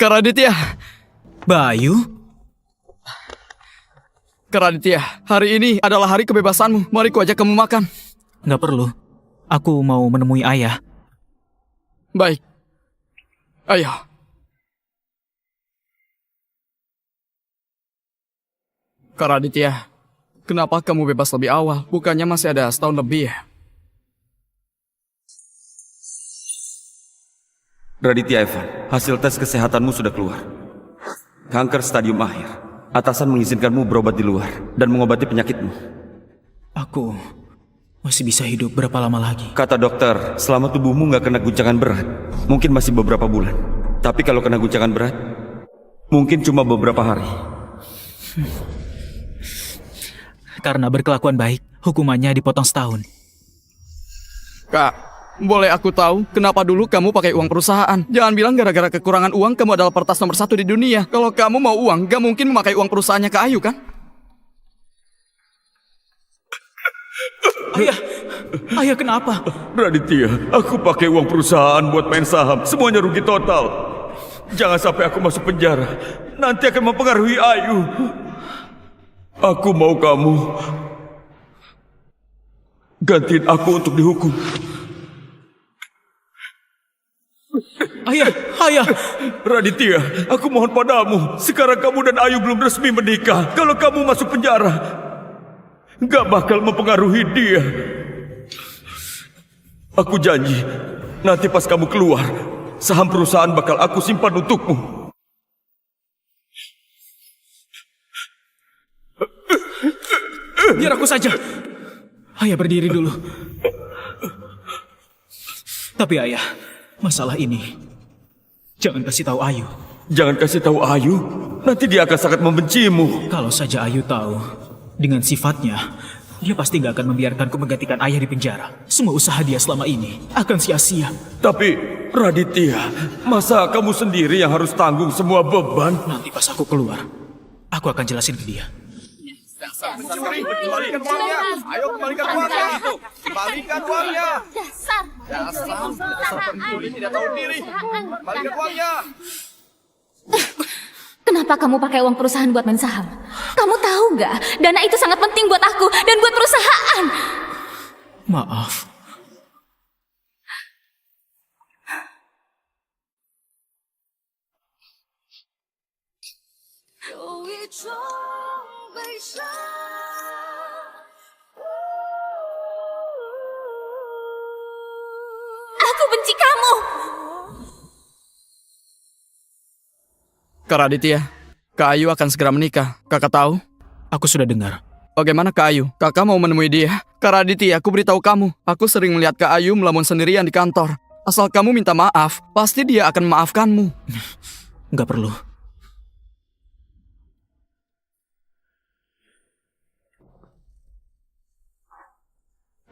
Kak Raditya. Bayu? Kak Raditya, hari ini adalah hari kebebasanmu. Mari ku ajak kamu makan. Nggak perlu. Aku mau menemui ayah. Baik. Ayo. Kak Raditya, kenapa kamu bebas lebih awal? Bukannya masih ada setahun lebih ya? Raditya Evan, hasil tes kesehatanmu sudah keluar. Kanker stadium akhir. Atasan mengizinkanmu berobat di luar dan mengobati penyakitmu. Aku masih bisa hidup berapa lama lagi? Kata dokter, selama tubuhmu nggak kena guncangan berat, mungkin masih beberapa bulan. Tapi kalau kena guncangan berat, mungkin cuma beberapa hari. Karena berkelakuan baik, hukumannya dipotong setahun. Kak, boleh aku tahu kenapa dulu kamu pakai uang perusahaan? Jangan bilang gara-gara kekurangan uang kamu adalah peretas nomor 1 di dunia. Kalau kamu mau uang, gak mungkin memakai uang perusahaannya ke Ayu, kan? Ayah kenapa? Raditya, aku pakai uang perusahaan buat main saham. Semuanya rugi total. Jangan sampai aku masuk penjara. Nanti akan mempengaruhi Ayu. Aku mau kamu gantiin aku untuk dihukum. Ayah! Raditya, aku mohon padamu. Sekarang kamu dan Ayu belum resmi menikah. Kalau kamu masuk penjara, gak bakal mempengaruhi dia. Aku janji, nanti pas kamu keluar, saham perusahaan bakal aku simpan untukmu. Biar aku saja. Ayah berdiri dulu. Tapi ayah, masalah ini jangan kasih tahu Ayu. Jangan kasih tahu Ayu, nanti dia akan sangat membencimu. Kalau saja Ayu tahu, dengan sifatnya, dia pasti gak akan membiarkanku menggantikan ayah di penjara. Semua usaha dia selama ini akan sia-sia. Tapi, Raditya, masa kamu sendiri yang harus tanggung semua beban? Nanti pas aku keluar, aku akan jelasin ke dia. Kembalikan uangnya. Ayo kembalikan uangnya. Kembalikan uangnya. Dasar pencuri tidak tahu diri. Kembalikan uangnya. Kenapa kamu pakai uang perusahaan buat main saham? Kamu tahu nggak? Dana itu sangat penting buat aku dan buat perusahaan. Maaf. Aku benci kamu. Kak Raditya, Kak Ayu akan segera menikah. Kakak tahu? Aku sudah dengar. Bagaimana Kak Ayu? Kakak mau menemui dia? Kak Raditya, aku beritahu kamu. Aku sering melihat Kak Ayu melamun sendirian di kantor. Asal kamu minta maaf, pasti dia akan memaafkanmu. Nggak perlu.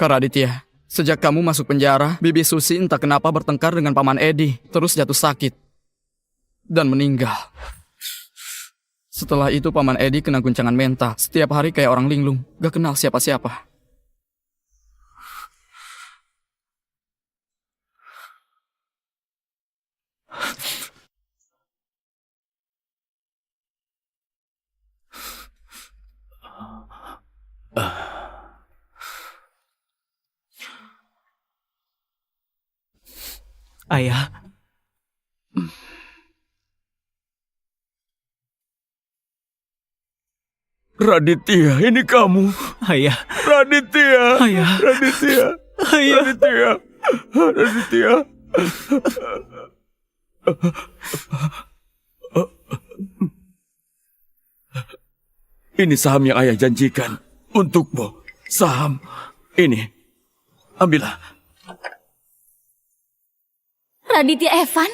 Kak Raditya, sejak kamu masuk penjara, Bibi Susi entah kenapa bertengkar dengan Paman Edi, terus jatuh sakit dan meninggal. Setelah itu Paman Edi kena guncangan mental. Setiap hari kayak orang linglung, gak kenal siapa-siapa. Ayah, Raditya, ini kamu. ayah, Raditya. ayah, Raditya. ayah. Raditya. Raditya. Ini saham yang ayah janjikan untukmu. Saham ini. Ambillah. Raditya Evan?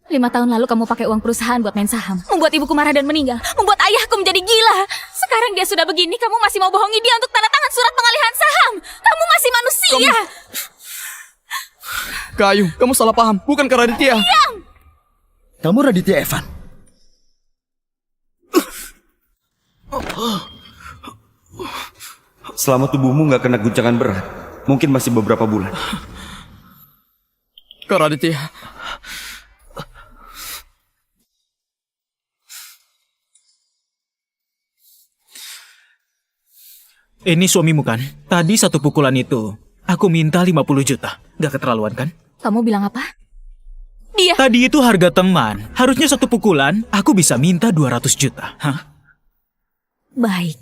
5 tahun lalu kamu pakai uang perusahaan buat main saham. Membuat ibuku marah dan meninggal. Membuat ayahku menjadi gila. Sekarang dia sudah begini, kamu masih mau bohongi dia untuk tanda tangan surat pengalihan saham. Kamu masih manusia. Kak Ayu, kamu salah paham. Bukan Kak Raditya. Kamu Raditya Evan. Selama tubuhmu nggak kena guncangan berat, mungkin masih beberapa bulan. Kak Raditya. Ini suamimu kan? Tadi satu pukulan itu, aku minta 50 juta. Gak keterlaluan kan? Kamu bilang apa? Dia. Tadi itu harga teman. Harusnya satu pukulan, aku bisa minta 200 juta. Hah? Baik.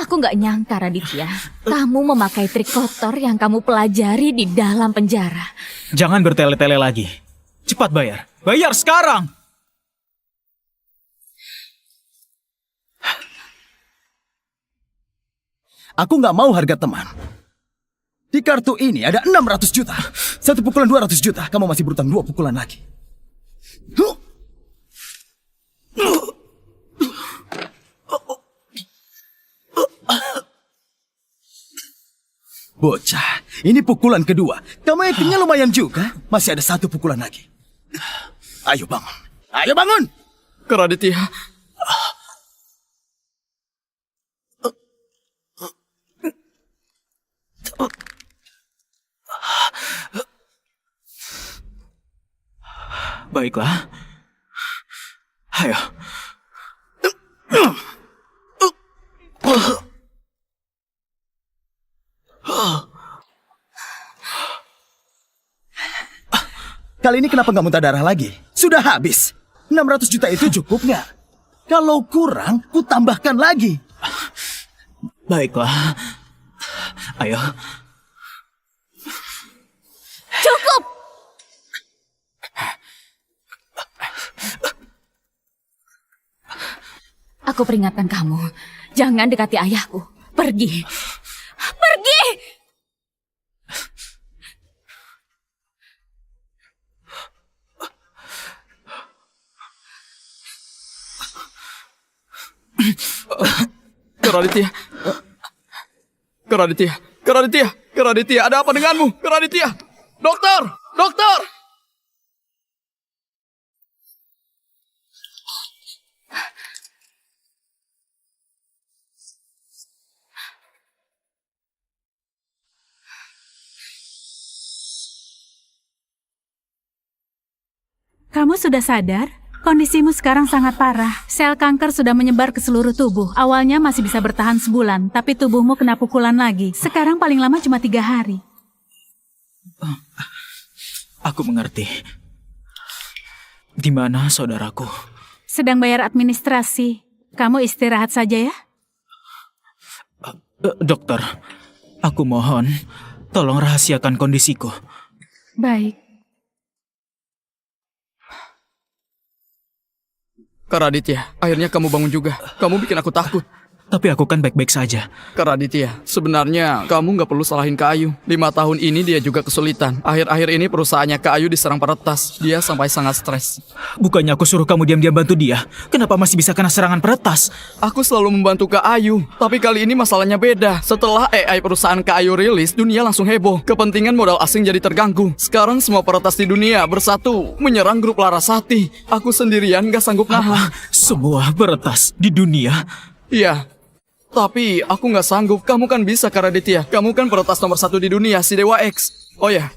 Aku nggak nyangka, Raditya. Kamu memakai trik kotor yang kamu pelajari di dalam penjara. Jangan bertele-tele lagi. Cepat bayar. Bayar sekarang! Aku nggak mau harga teman. Di kartu ini ada 600 juta. Satu pukulan 200 juta. Kamu masih berutang 2 pukulan lagi. Bocah, ini pukulan kedua. Kamu actingnya lumayan juga. Masih ada 1 pukulan lagi. Ayo bangun. Ayo bangun. Kak Raditya. Baiklah. Ayo. Kali ini kenapa nggak muntah darah lagi? Sudah habis. 600 juta itu cukup nggak? Kalau kurang, ku tambahkan lagi. Baiklah. Ayo. Cukup! Aku peringatkan kamu. Jangan dekati ayahku. Pergi. Pergi! Kak Raditya. Kak Raditya. Kak Raditya. Kak Raditya, ada apa denganmu? Kak Raditya. Dokter! Dokter! Kamu sudah sadar? Kondisimu sekarang sangat parah. Sel kanker sudah menyebar ke seluruh tubuh. Awalnya masih bisa bertahan sebulan, tapi tubuhmu kena pukulan lagi. Sekarang paling lama cuma 3 hari. Aku mengerti. Di mana saudaraku? Sedang bayar administrasi. Kamu istirahat saja ya? Dokter, aku mohon, tolong rahasiakan kondisiku. Baik. Kak Raditya, akhirnya kamu bangun juga. Kamu bikin aku takut. Tapi aku kan baik-baik saja. Kak Raditya, sebenarnya kamu nggak perlu salahin Kak Ayu. 5 tahun ini dia juga kesulitan. Akhir-akhir ini perusahaannya Kak Ayu diserang peretas. Dia sampai sangat stres. Bukannya aku suruh kamu diam-diam bantu dia. Kenapa masih bisa kena serangan peretas? Aku selalu membantu Kak Ayu, tapi kali ini masalahnya beda. Setelah AI perusahaan Kak Ayu rilis, dunia langsung heboh. Kepentingan modal asing jadi terganggu. Sekarang semua peretas di dunia bersatu menyerang grup Larasati. Aku sendirian gak sanggup nahan. Semua peretas di dunia. Iya, tapi aku gak sanggup. Kamu kan bisa, Kak Raditya. Kamu kan peretas nomor 1 di dunia, si Dewa X. Oh ya,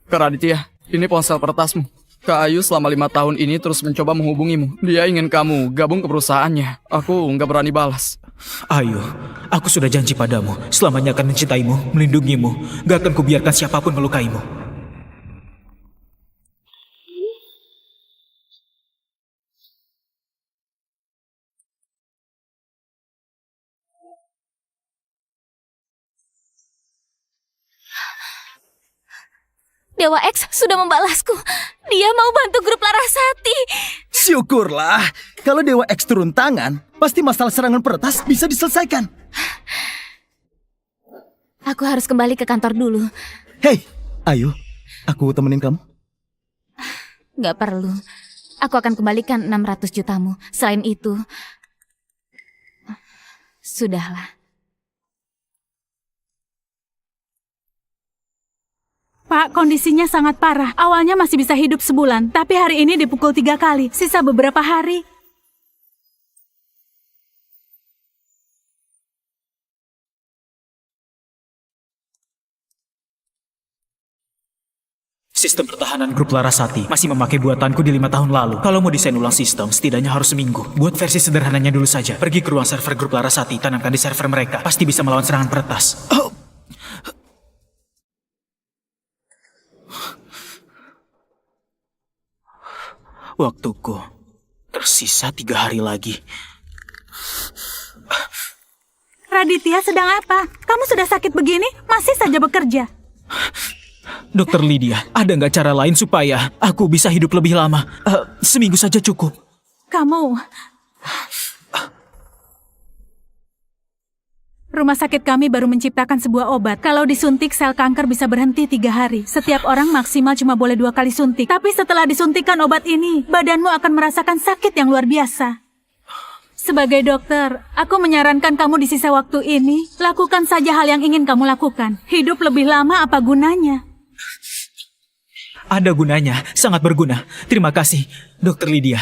Kak Raditya, ini ponsel peretasmu. Kak Ayu selama 5 tahun ini terus mencoba menghubungimu. Dia ingin kamu gabung ke perusahaannya. Aku gak berani balas. Ayo, aku sudah janji padamu. Selamanya akan mencintaimu, melindungimu. Gak akan kubiarkan siapapun melukaimu. Dewa X sudah membalasku. Dia mau bantu grup Larasati. Syukurlah. Kalau Dewa X turun tangan, pasti masalah serangan peretas bisa diselesaikan. Aku harus kembali ke kantor dulu. Hei, ayo. Aku temenin kamu. Gak perlu. Aku akan kembalikan 600 jutamu. Selain itu, sudahlah. Pak, kondisinya sangat parah. Awalnya masih bisa hidup sebulan, tapi hari ini dipukul 3 kali. Sisa beberapa hari. Sistem pertahanan grup Larasati masih memakai buatanku di 5 tahun lalu. Kalau mau desain ulang sistem, setidaknya harus seminggu. Buat versi sederhananya dulu saja. Pergi ke ruang server grup Larasati, tanamkan di server mereka. Pasti bisa melawan serangan peretas. Waktuku tersisa 3 hari lagi. Raditya sedang apa? Kamu sudah sakit begini, masih saja bekerja. Dokter Lydia, ada nggak cara lain supaya aku bisa hidup lebih lama? Seminggu saja cukup. Kamu... Rumah sakit kami baru menciptakan sebuah obat. Kalau disuntik, sel kanker bisa berhenti 3 hari. Setiap orang maksimal cuma boleh 2 kali suntik. Tapi setelah disuntikan obat ini, badanmu akan merasakan sakit yang luar biasa. Sebagai dokter, aku menyarankan kamu di sisa waktu ini, lakukan saja hal yang ingin kamu lakukan. Hidup lebih lama apa gunanya? Ada gunanya, sangat berguna. Terima kasih, Dokter Lydia.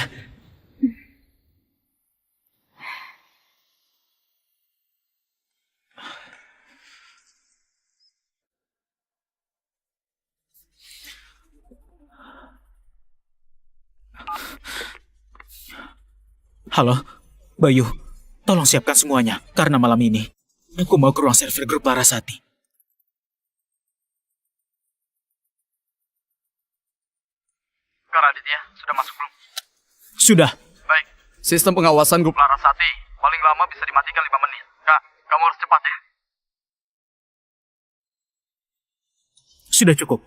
Halo, Bayu. Tolong siapkan semuanya, karena malam ini aku mau ke ruang server grup Larasati. Kak Raditya, sudah masuk belum? Sudah. Baik. Sistem pengawasan grup Larasati paling lama bisa dimatikan 5 menit. Kak, kamu harus cepat ya. Sudah cukup.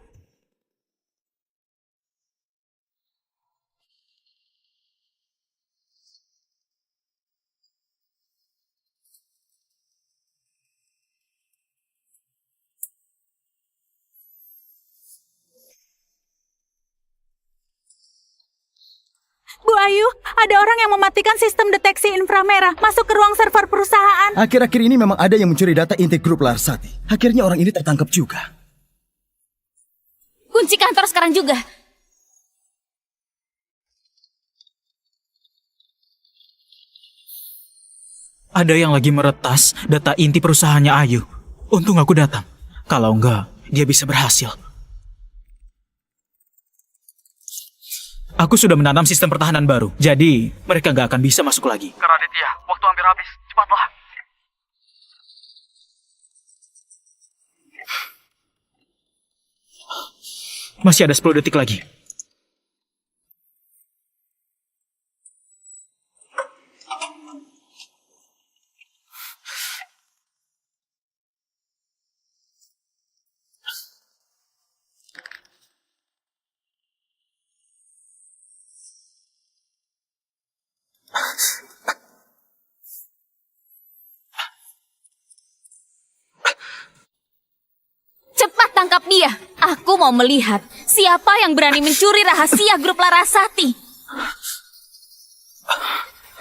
Bu Ayu, ada orang yang mematikan sistem deteksi inframerah masuk ke ruang server perusahaan. Akhir-akhir ini memang ada yang mencuri data inti grup Larasati. Akhirnya orang ini tertangkap juga. Kunci kantor sekarang juga. Ada yang lagi meretas data inti perusahaannya Ayu. Untung aku datang. Kalau enggak, dia bisa berhasil. Aku sudah menanam sistem pertahanan baru, jadi mereka nggak akan bisa masuk lagi. Kak Raditya, waktu hampir habis. Cepatlah. Masih ada 10 detik lagi. Cepat tangkap dia. Aku mau melihat siapa yang berani mencuri rahasia grup Larasati.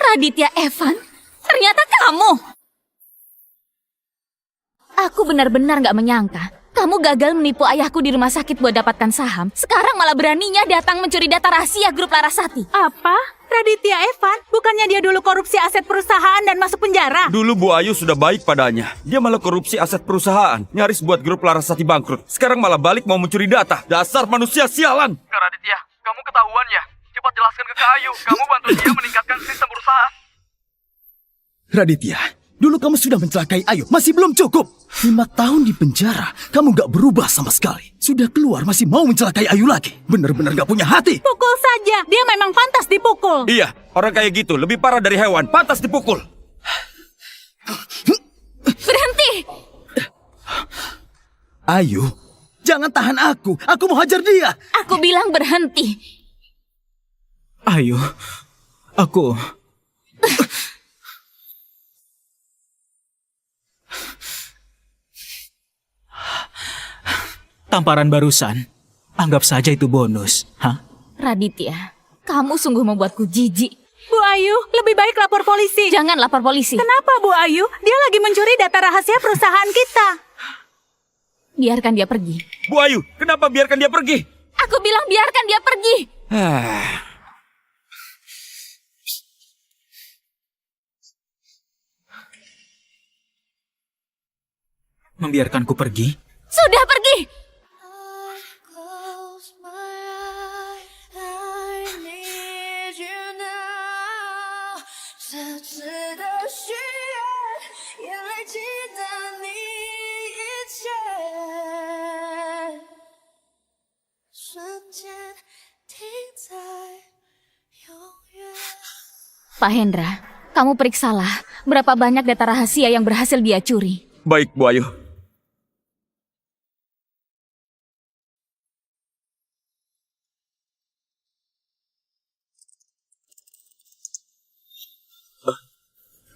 Raditya Evan, ternyata kamu. Aku benar-benar gak menyangka kamu gagal menipu ayahku di rumah sakit buat dapatkan saham. Sekarang malah beraninya datang mencuri data rahasia grup Larasati. Apa? Raditya Evan? Bukannya dia dulu korupsi aset perusahaan dan masuk penjara? Dulu Bu Ayu sudah baik padanya. Dia malah korupsi aset perusahaan. Nyaris buat grup Larasati bangkrut. Sekarang malah balik mau mencuri data. Dasar manusia sialan. Kak Raditya, kamu ketahuan ya? Cepat jelaskan ke Kak Ayu. Kamu bantu dia meningkatkan sistem perusahaan. Raditya, dulu kamu sudah mencelakai Ayu. Masih belum cukup. 5 tahun di penjara, kamu gak berubah sama sekali. Sudah keluar masih mau mencelakai Ayu lagi. Benar-benar gak punya hati. Pukul saja, dia memang pantas dipukul. Iya, orang kayak gitu lebih parah dari hewan. Pantas dipukul. Berhenti! Ayu, jangan tahan aku. Aku mau hajar dia. Aku bilang berhenti. Ayu, aku... Tamparan barusan, anggap saja itu bonus, hah? Raditya, kamu sungguh membuatku jijik. Bu Ayu, lebih baik lapor polisi. Jangan lapor polisi. Kenapa Bu Ayu? Dia lagi mencuri data rahasia perusahaan kita. Biarkan dia pergi. Bu Ayu, kenapa biarkan dia pergi? Aku bilang biarkan dia pergi. Membiarkanku pergi? Sudah pergi. Close my eyes, I need you now. 这次的许愿，眼泪记得你一切，瞬间停在永远。 Pak Hendra, kamu periksalah berapa banyak data rahasia yang berhasil dia curi. Baik, Bu Ayu.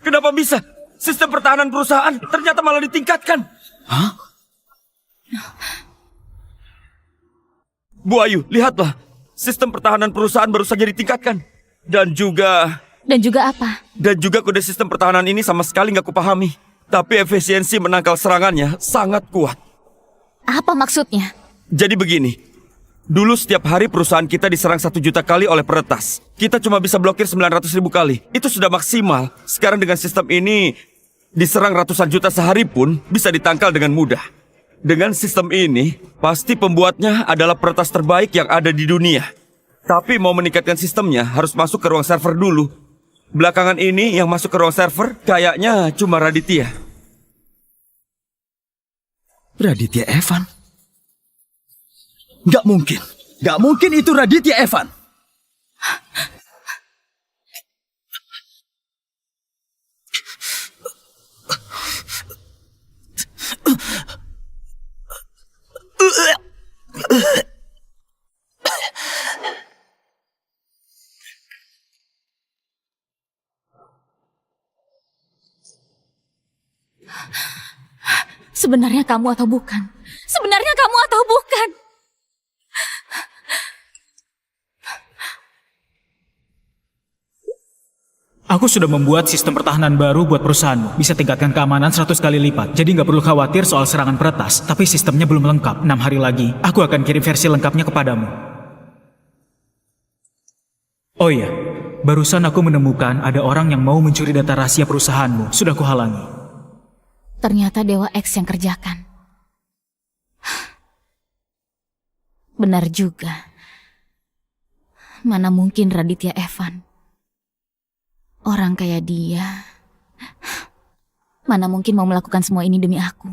Kenapa bisa? Sistem pertahanan perusahaan ternyata malah ditingkatkan. Hah? Bu Ayu, lihatlah. Sistem pertahanan perusahaan baru saja ditingkatkan. Dan juga apa? kode sistem pertahanan ini sama sekali nggak kupahami. Tapi efisiensi menangkal serangannya sangat kuat. Apa maksudnya? Jadi begini, dulu setiap hari perusahaan kita diserang 1 juta kali oleh peretas. Kita cuma bisa blokir 900.000 kali. Itu sudah maksimal. Sekarang dengan sistem ini, diserang ratusan juta sehari pun bisa ditangkal dengan mudah. Dengan sistem ini, pasti pembuatnya adalah peretas terbaik yang ada di dunia. Tapi mau meningkatkan sistemnya harus masuk ke ruang server dulu. Belakangan ini yang masuk ke ruang server kayaknya cuma Raditya. Raditya Evan? Nggak mungkin. Nggak mungkin itu Raditya Evan. Sebenarnya kamu atau bukan? Sebenarnya kamu atau bukan? Aku sudah membuat sistem pertahanan baru buat perusahaanmu. Bisa tingkatkan keamanan 100 kali lipat. Jadi nggak perlu khawatir soal serangan peretas. Tapi sistemnya belum lengkap. 6 hari lagi, aku akan kirim versi lengkapnya kepadamu. Oh iya, barusan aku menemukan ada orang yang mau mencuri data rahasia perusahaanmu. Sudah kuhalangi. Ternyata Dewa X yang kerjakan. Benar juga. Mana mungkin Raditya Evan. Orang kayak dia. Mana mungkin mau melakukan semua ini demi aku.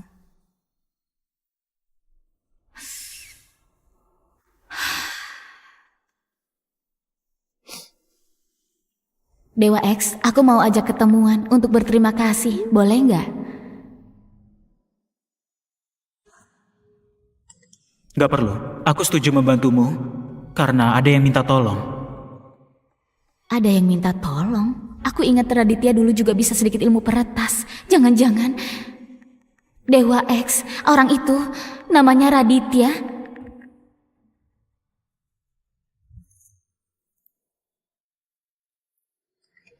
Dewa X, aku mau ajak ketemuan untuk berterima kasih. Boleh nggak? Gak perlu. Aku setuju membantumu karena ada yang minta tolong. Ada yang minta tolong? Aku ingat Raditya dulu juga bisa sedikit ilmu peretas. Jangan-jangan Dewa X, orang itu namanya Raditya.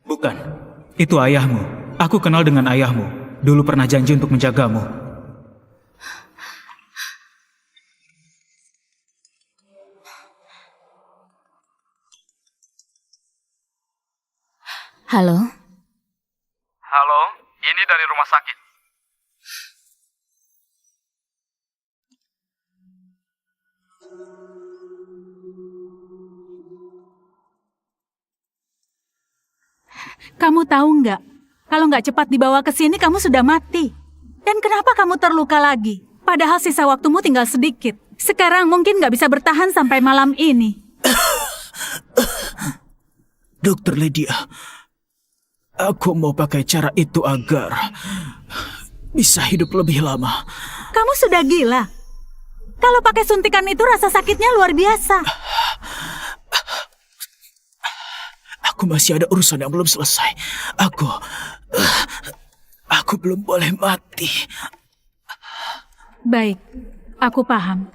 Bukan. Itu ayahmu. Aku kenal dengan ayahmu. Dulu pernah janji untuk menjagamu. Halo? Halo, ini dari rumah sakit. Kamu tahu nggak? Kalau nggak cepat dibawa ke sini, kamu sudah mati. Dan kenapa kamu terluka lagi? Padahal sisa waktumu tinggal sedikit. Sekarang mungkin nggak bisa bertahan sampai malam ini. Dokter Lydia, aku mau pakai cara itu agar bisa hidup lebih lama. Kamu sudah gila. Kalau pakai suntikan itu rasa sakitnya luar biasa. Aku masih ada urusan yang belum selesai. Aku belum boleh mati. Baik, aku paham.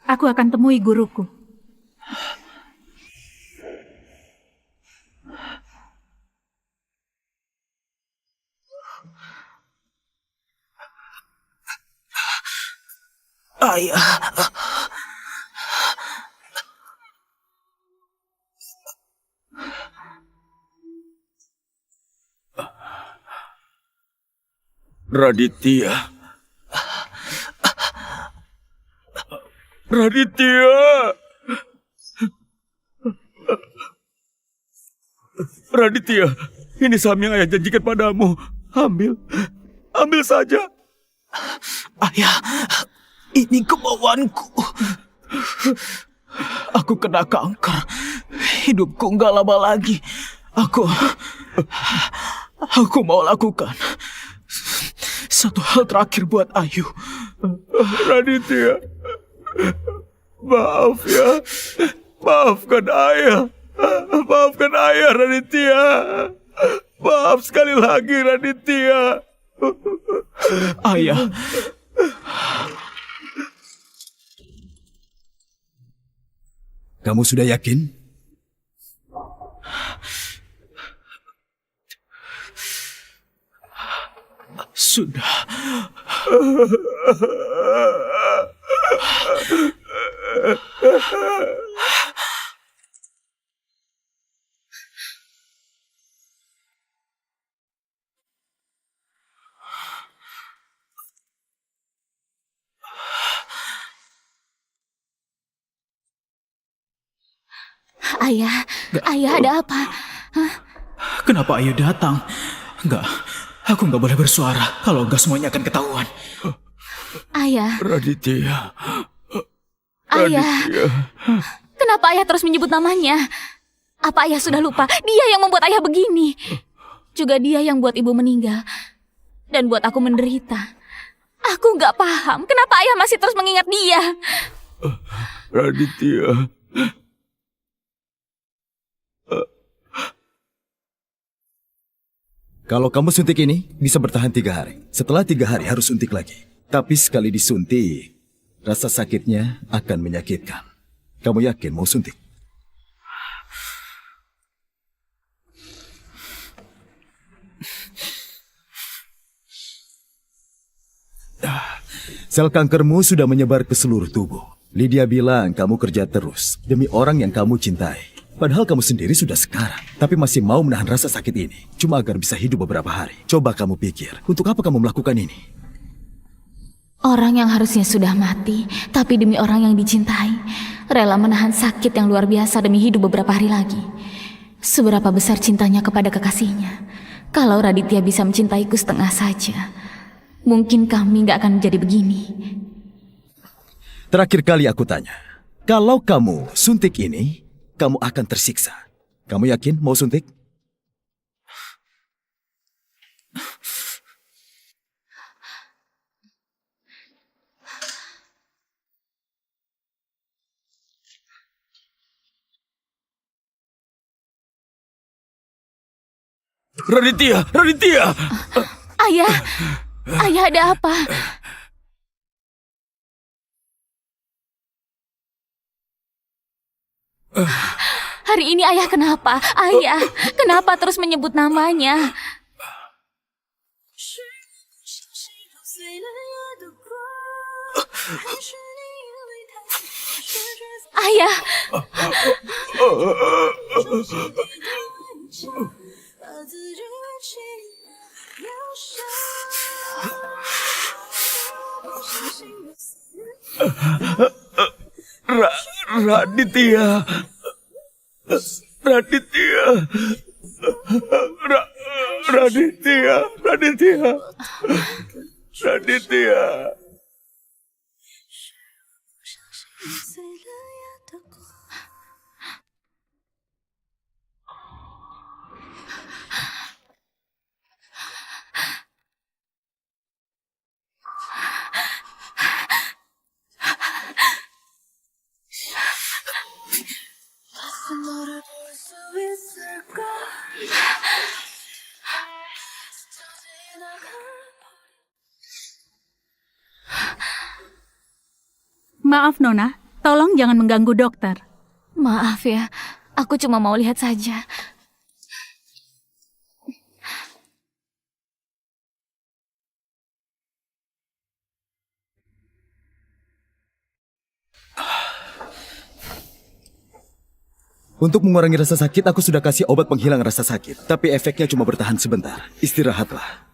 Aku akan temui guruku. Ayah. Raditya. Raditya. Raditya, ini saham yang ayah janjikan padamu. Ambil. Ambil saja. Ayah, ini kemauanku. Aku kena kanker. Hidupku nggak lama lagi. Aku mau lakukan satu hal terakhir buat Ayu. Raditya. Maaf ya. Maafkan ayah. Maafkan ayah, Raditya. Maaf sekali lagi, Raditya. Ayah, Kamu sudah yakin? sudah. Ayah, ayah ada apa? Kenapa Ayu datang? Enggak, aku nggak boleh bersuara. Kalau enggak semuanya akan ketahuan. Ayah, Raditya. ayah. Kenapa ayah terus menyebut namanya? Apa ayah sudah lupa? Dia yang membuat ayah begini. Juga dia yang buat ibu meninggal. Dan buat aku menderita. Aku nggak paham kenapa ayah masih terus mengingat dia. Raditya. Kalau kamu suntik ini, bisa bertahan 3 hari. Setelah 3 hari harus suntik lagi. Tapi sekali disuntik, rasa sakitnya akan menyakitkan. Kamu yakin mau suntik? Sel kankermu sudah menyebar ke seluruh tubuh. Lydia bilang kamu kerja terus demi orang yang kamu cintai. Padahal kamu sendiri sudah sekarat, tapi masih mau menahan rasa sakit ini. Cuma agar bisa hidup beberapa hari. Coba kamu pikir, untuk apa kamu melakukan ini? Orang yang harusnya sudah mati, tapi demi orang yang dicintai, rela menahan sakit yang luar biasa demi hidup beberapa hari lagi. Seberapa besar cintanya kepada kekasihnya. Kalau Raditya bisa mencintaiku setengah saja, mungkin kami gak akan menjadi begini. Terakhir kali aku tanya, kalau kamu suntik ini, kamu akan tersiksa. Kamu yakin mau suntik? Raditya, Raditya. Ayah, ayah ada apa? Hari ini ayah kenapa? Ayah, kenapa terus menyebut namanya? Ayah, Raditya. Raditya. Raditya. Raditya. Raditya. 너를 볼 수 있을까? 스쳐 지나가. Maaf Nona, tolong jangan mengganggu dokter. maaf ya, aku cuma mau lihat saja. Untuk mengurangi rasa sakit, aku sudah kasih obat penghilang rasa sakit. Tapi efeknya cuma bertahan sebentar. Istirahatlah.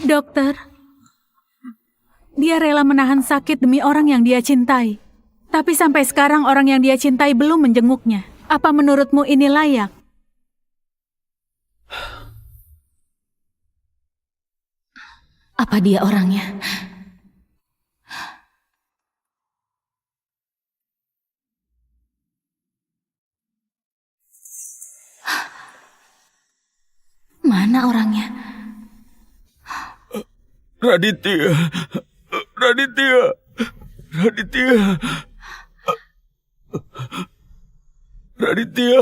Dokter, dia rela menahan sakit demi orang yang dia cintai. Tapi sampai sekarang orang yang dia cintai belum menjenguknya. Apa menurutmu ini layak? Apa dia orangnya? Mana orangnya? Raditya. Raditya. Raditya. Raditya.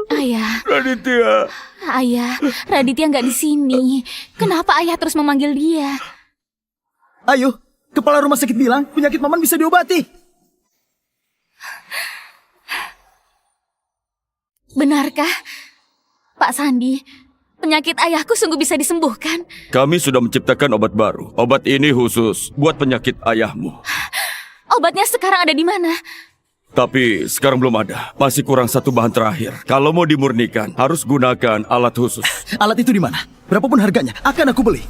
Ayah, Raditya. ayah, Raditya nggak di sini. Kenapa ayah terus memanggil dia? Ayo, kepala rumah sakit bilang penyakit Maman bisa diobati. Benarkah, Pak Sandi? Penyakit ayahku sungguh bisa disembuhkan. Kami sudah menciptakan obat baru. Obat ini khusus buat penyakit ayahmu. Obatnya sekarang ada di mana? Tapi sekarang belum ada. Masih kurang satu bahan terakhir. Kalau mau dimurnikan, harus gunakan alat khusus. Alat itu di mana? Berapapun harganya, akan aku beli.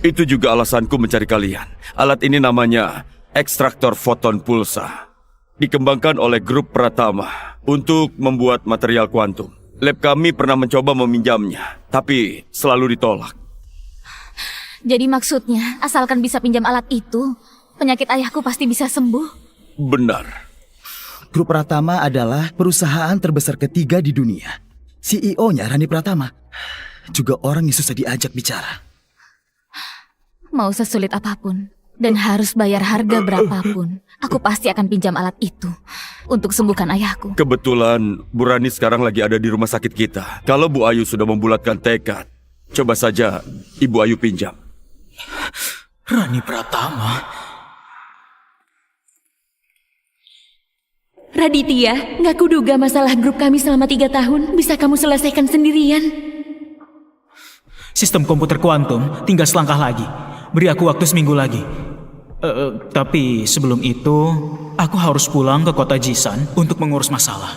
Itu juga alasanku mencari kalian. Alat ini namanya ekstraktor foton pulsa. Dikembangkan oleh grup Pratama untuk membuat material kuantum. Lab kami pernah mencoba meminjamnya, tapi selalu ditolak. Jadi maksudnya, asalkan bisa pinjam alat itu, penyakit ayahku pasti bisa sembuh. Benar. Grup Pratama adalah perusahaan terbesar ketiga di dunia. CEO-nya Rani Pratama. Juga orang yang susah diajak bicara. Mau sesulit apapun, dan harus bayar harga berapapun, aku pasti akan pinjam alat itu untuk sembuhkan ayahku. Kebetulan Bu Rani sekarang lagi ada di rumah sakit kita. Kalau Bu Ayu sudah membulatkan tekad, coba saja Ibu Ayu pinjam. Rani Pratama? Raditya, nggak kuduga masalah grup kami selama 3 tahun bisa kamu selesaikan sendirian. Sistem komputer kuantum tinggal selangkah lagi. Beri aku waktu seminggu lagi. Tapi sebelum itu, aku harus pulang ke kota Jisan untuk mengurus masalah.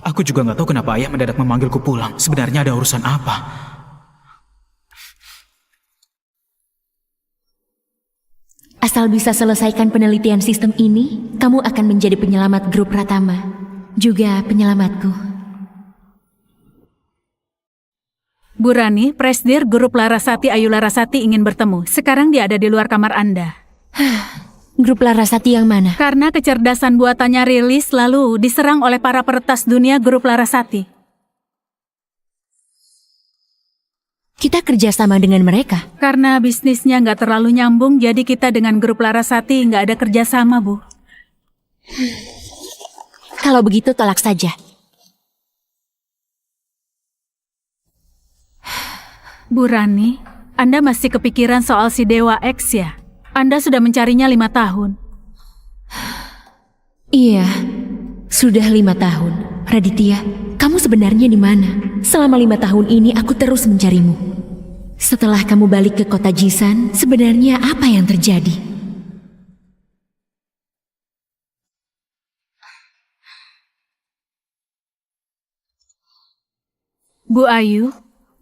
Aku juga nggak tahu kenapa ayah mendadak memanggilku pulang. Sebenarnya ada urusan apa? Asal bisa selesaikan penelitian sistem ini, kamu akan menjadi penyelamat grup Pratama. Juga penyelamatku. Bu Rani, Presdir Grup Larasati Ayu Larasati ingin bertemu. Sekarang dia ada di luar kamar Anda. Grup Larasati yang mana? Karena kecerdasan buatannya rilis, lalu diserang oleh para peretas dunia Grup Larasati. Kita kerjasama dengan mereka. Karena bisnisnya nggak terlalu nyambung, jadi kita dengan Grup Larasati nggak ada kerjasama, Bu. Kalau begitu tolak saja. Bu Rani, Anda masih kepikiran soal si Dewa X ya? Anda sudah mencarinya 5 tahun. Iya, sudah 5 tahun. Raditya, kamu sebenarnya di mana? Selama 5 tahun ini aku terus mencarimu. Setelah kamu balik ke kota Jisan, sebenarnya apa yang terjadi? Bu Ayu,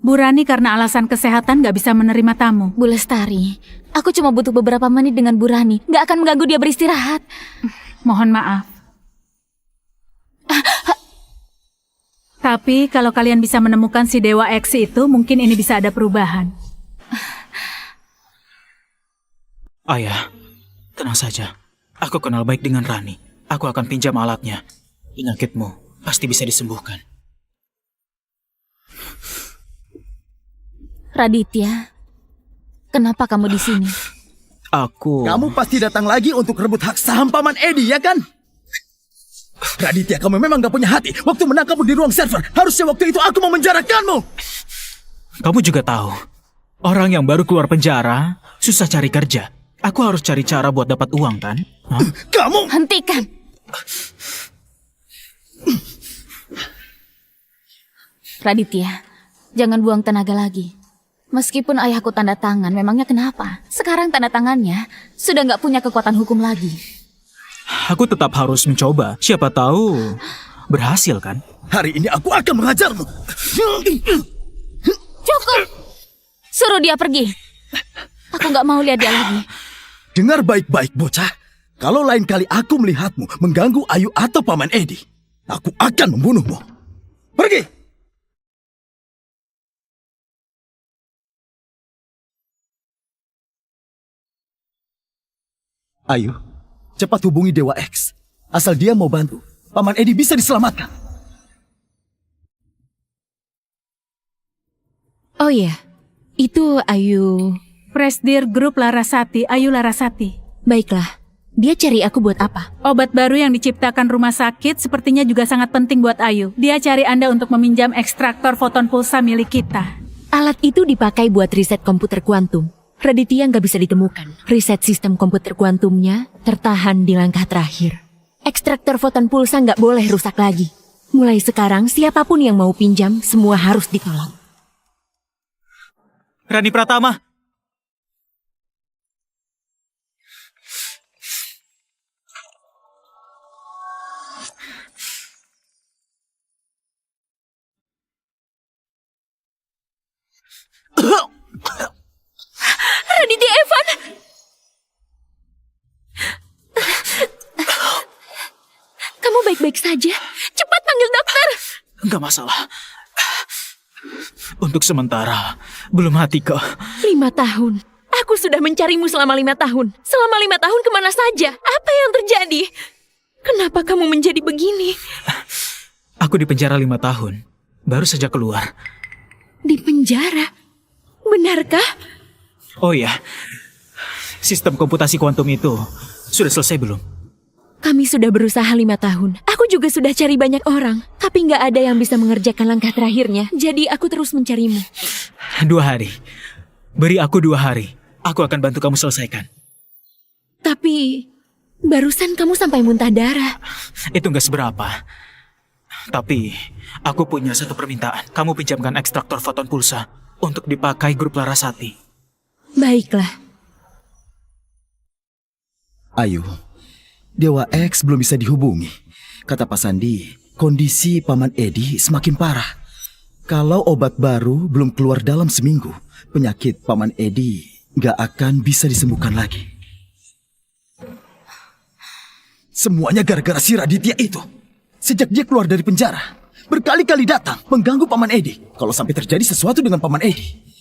Bu Rani karena alasan kesehatan nggak bisa menerima tamu. Bu Lestari, aku cuma butuh beberapa menit dengan Bu Rani. Nggak akan mengganggu dia beristirahat. Mohon maaf. Tapi kalau kalian bisa menemukan si Dewa X itu, mungkin ini bisa ada perubahan. Ayah, tenang saja. Aku kenal baik dengan Rani. Aku akan pinjam alatnya. Penyakitmu pasti bisa disembuhkan. Raditya, kenapa kamu di sini? Kamu pasti datang lagi untuk rebut hak saham Paman Edi, ya kan? Raditya, kamu memang gak punya hati. Waktu menangkapmu di ruang server, harusnya waktu itu aku memenjarakanmu. Kamu juga tahu, orang yang baru keluar penjara susah cari kerja. Aku harus cari cara buat dapat uang, kan? Hah? Kamu! Hentikan! Raditya, jangan buang tenaga lagi. Meskipun ayahku tanda tangan, memangnya kenapa? Sekarang tanda tangannya sudah nggak punya kekuatan hukum lagi. Aku tetap harus mencoba. Siapa tahu berhasil kan? Hari ini aku akan mengajarmu. Cukup! Suruh dia pergi. Aku nggak mau lihat dia lagi. Dengar baik-baik, bocah. Kalau lain kali aku melihatmu mengganggu Ayu atau Paman Edi, aku akan membunuhmu. Pergi! Ayu, cepat hubungi Dewa X. Asal dia mau bantu, Paman Edi bisa diselamatkan. Oh ya, itu Ayu. Presdir Grup Larasati, Ayu Larasati. Baiklah, dia cari aku buat apa? Obat baru yang diciptakan rumah sakit sepertinya juga sangat penting buat Ayu. Dia cari Anda untuk meminjam ekstraktor foton pulsa milik kita. Alat itu dipakai buat riset komputer kuantum. Raditya nggak bisa ditemukan. Riset sistem komputer kuantumnya tertahan di langkah terakhir. Ekstraktor foton pulsa nggak boleh rusak lagi. Mulai sekarang, siapapun yang mau pinjam, semua harus ditolong. Rani Pratama. Raditya Evan! Kamu baik-baik saja? Cepat panggil dokter! Nggak masalah. Untuk sementara, belum mati kok. 5 tahun. Aku sudah mencarimu selama 5 tahun. Selama 5 tahun kemana saja? Apa yang terjadi? Kenapa kamu menjadi begini? Aku di penjara 5 tahun. Baru saja keluar. Di penjara? Benarkah? Oh ya, sistem komputasi kuantum itu sudah selesai belum? Kami sudah berusaha 5 tahun. Aku juga sudah cari banyak orang. Tapi nggak ada yang bisa mengerjakan langkah terakhirnya. Jadi aku terus mencarimu. 2 hari. Beri aku 2 hari. Aku akan bantu kamu selesaikan. Tapi barusan kamu sampai muntah darah. Itu nggak seberapa. Tapi aku punya satu permintaan. Kamu pinjamkan ekstraktor foton pulsa untuk dipakai Grup Larasati. Baiklah. Ayu, Dewa X belum bisa dihubungi. Kata Pak Sandi, kondisi Paman Edi semakin parah. Kalau obat baru belum keluar dalam seminggu, penyakit Paman Edi gak akan bisa disembuhkan lagi. Semuanya gara-gara si Raditya itu. Sejak dia keluar dari penjara, berkali-kali datang mengganggu Paman Edi. Kalau sampai terjadi sesuatu dengan Paman Edi,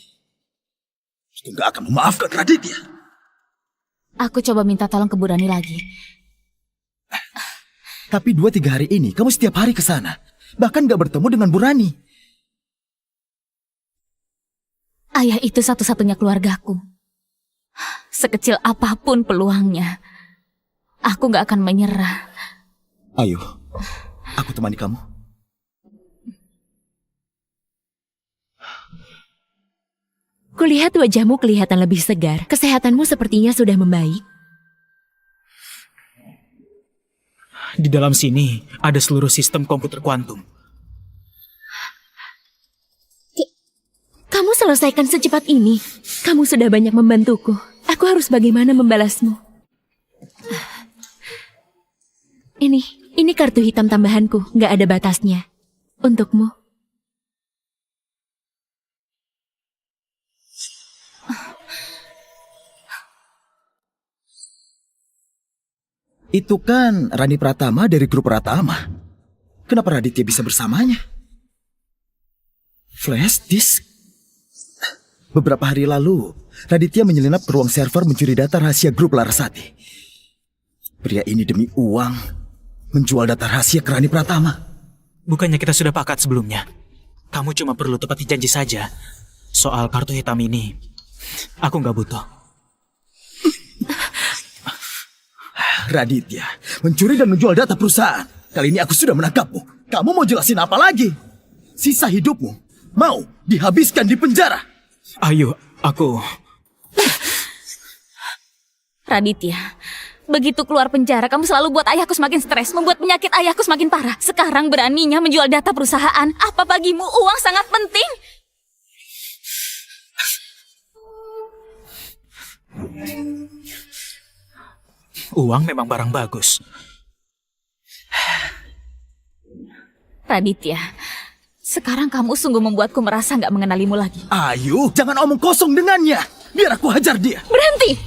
itu gak akan memaafkan Raditya. Aku coba minta tolong ke Bu Rani lagi. Tapi 2-3 hari ini kamu setiap hari ke sana. Bahkan gak bertemu dengan Bu Rani. Ayah itu satu-satunya keluargaku. Sekecil apapun peluangnya, aku gak akan menyerah. Ayo, aku temani kamu. Kulihat wajahmu kelihatan lebih segar. Kesehatanmu sepertinya sudah membaik. Di dalam sini ada seluruh sistem komputer kuantum. Kamu selesaikan secepat ini. Kamu sudah banyak membantuku. Aku harus bagaimana membalasmu? Ini kartu hitam tambahanku. Nggak ada batasnya. Untukmu. Itu kan Rani Pratama dari grup Pratama. Kenapa Raditya bisa bersamanya? Flash disk? Beberapa hari lalu, Raditya menyelinap ke ruang server mencuri data rahasia grup Larasati. Pria ini demi uang menjual data rahasia ke Rani Pratama. Bukannya kita sudah pakat sebelumnya? Kamu cuma perlu tepati janji saja. Soal kartu hitam ini, aku nggak butuh. Raditya mencuri dan menjual data perusahaan. Kali ini aku sudah menangkapmu. Kamu mau jelasin apa lagi? Sisa hidupmu mau dihabiskan di penjara. Ayo, aku... Raditya, begitu keluar penjara, kamu selalu buat ayahku semakin stres, membuat penyakit ayahku semakin parah. Sekarang beraninya menjual data perusahaan. Apa bagimu uang sangat penting? Uang memang barang bagus. Raditya, sekarang kamu sungguh membuatku merasa nggak mengenalimu lagi. Ayo, jangan omong kosong dengannya. Biar aku hajar dia. Berhenti!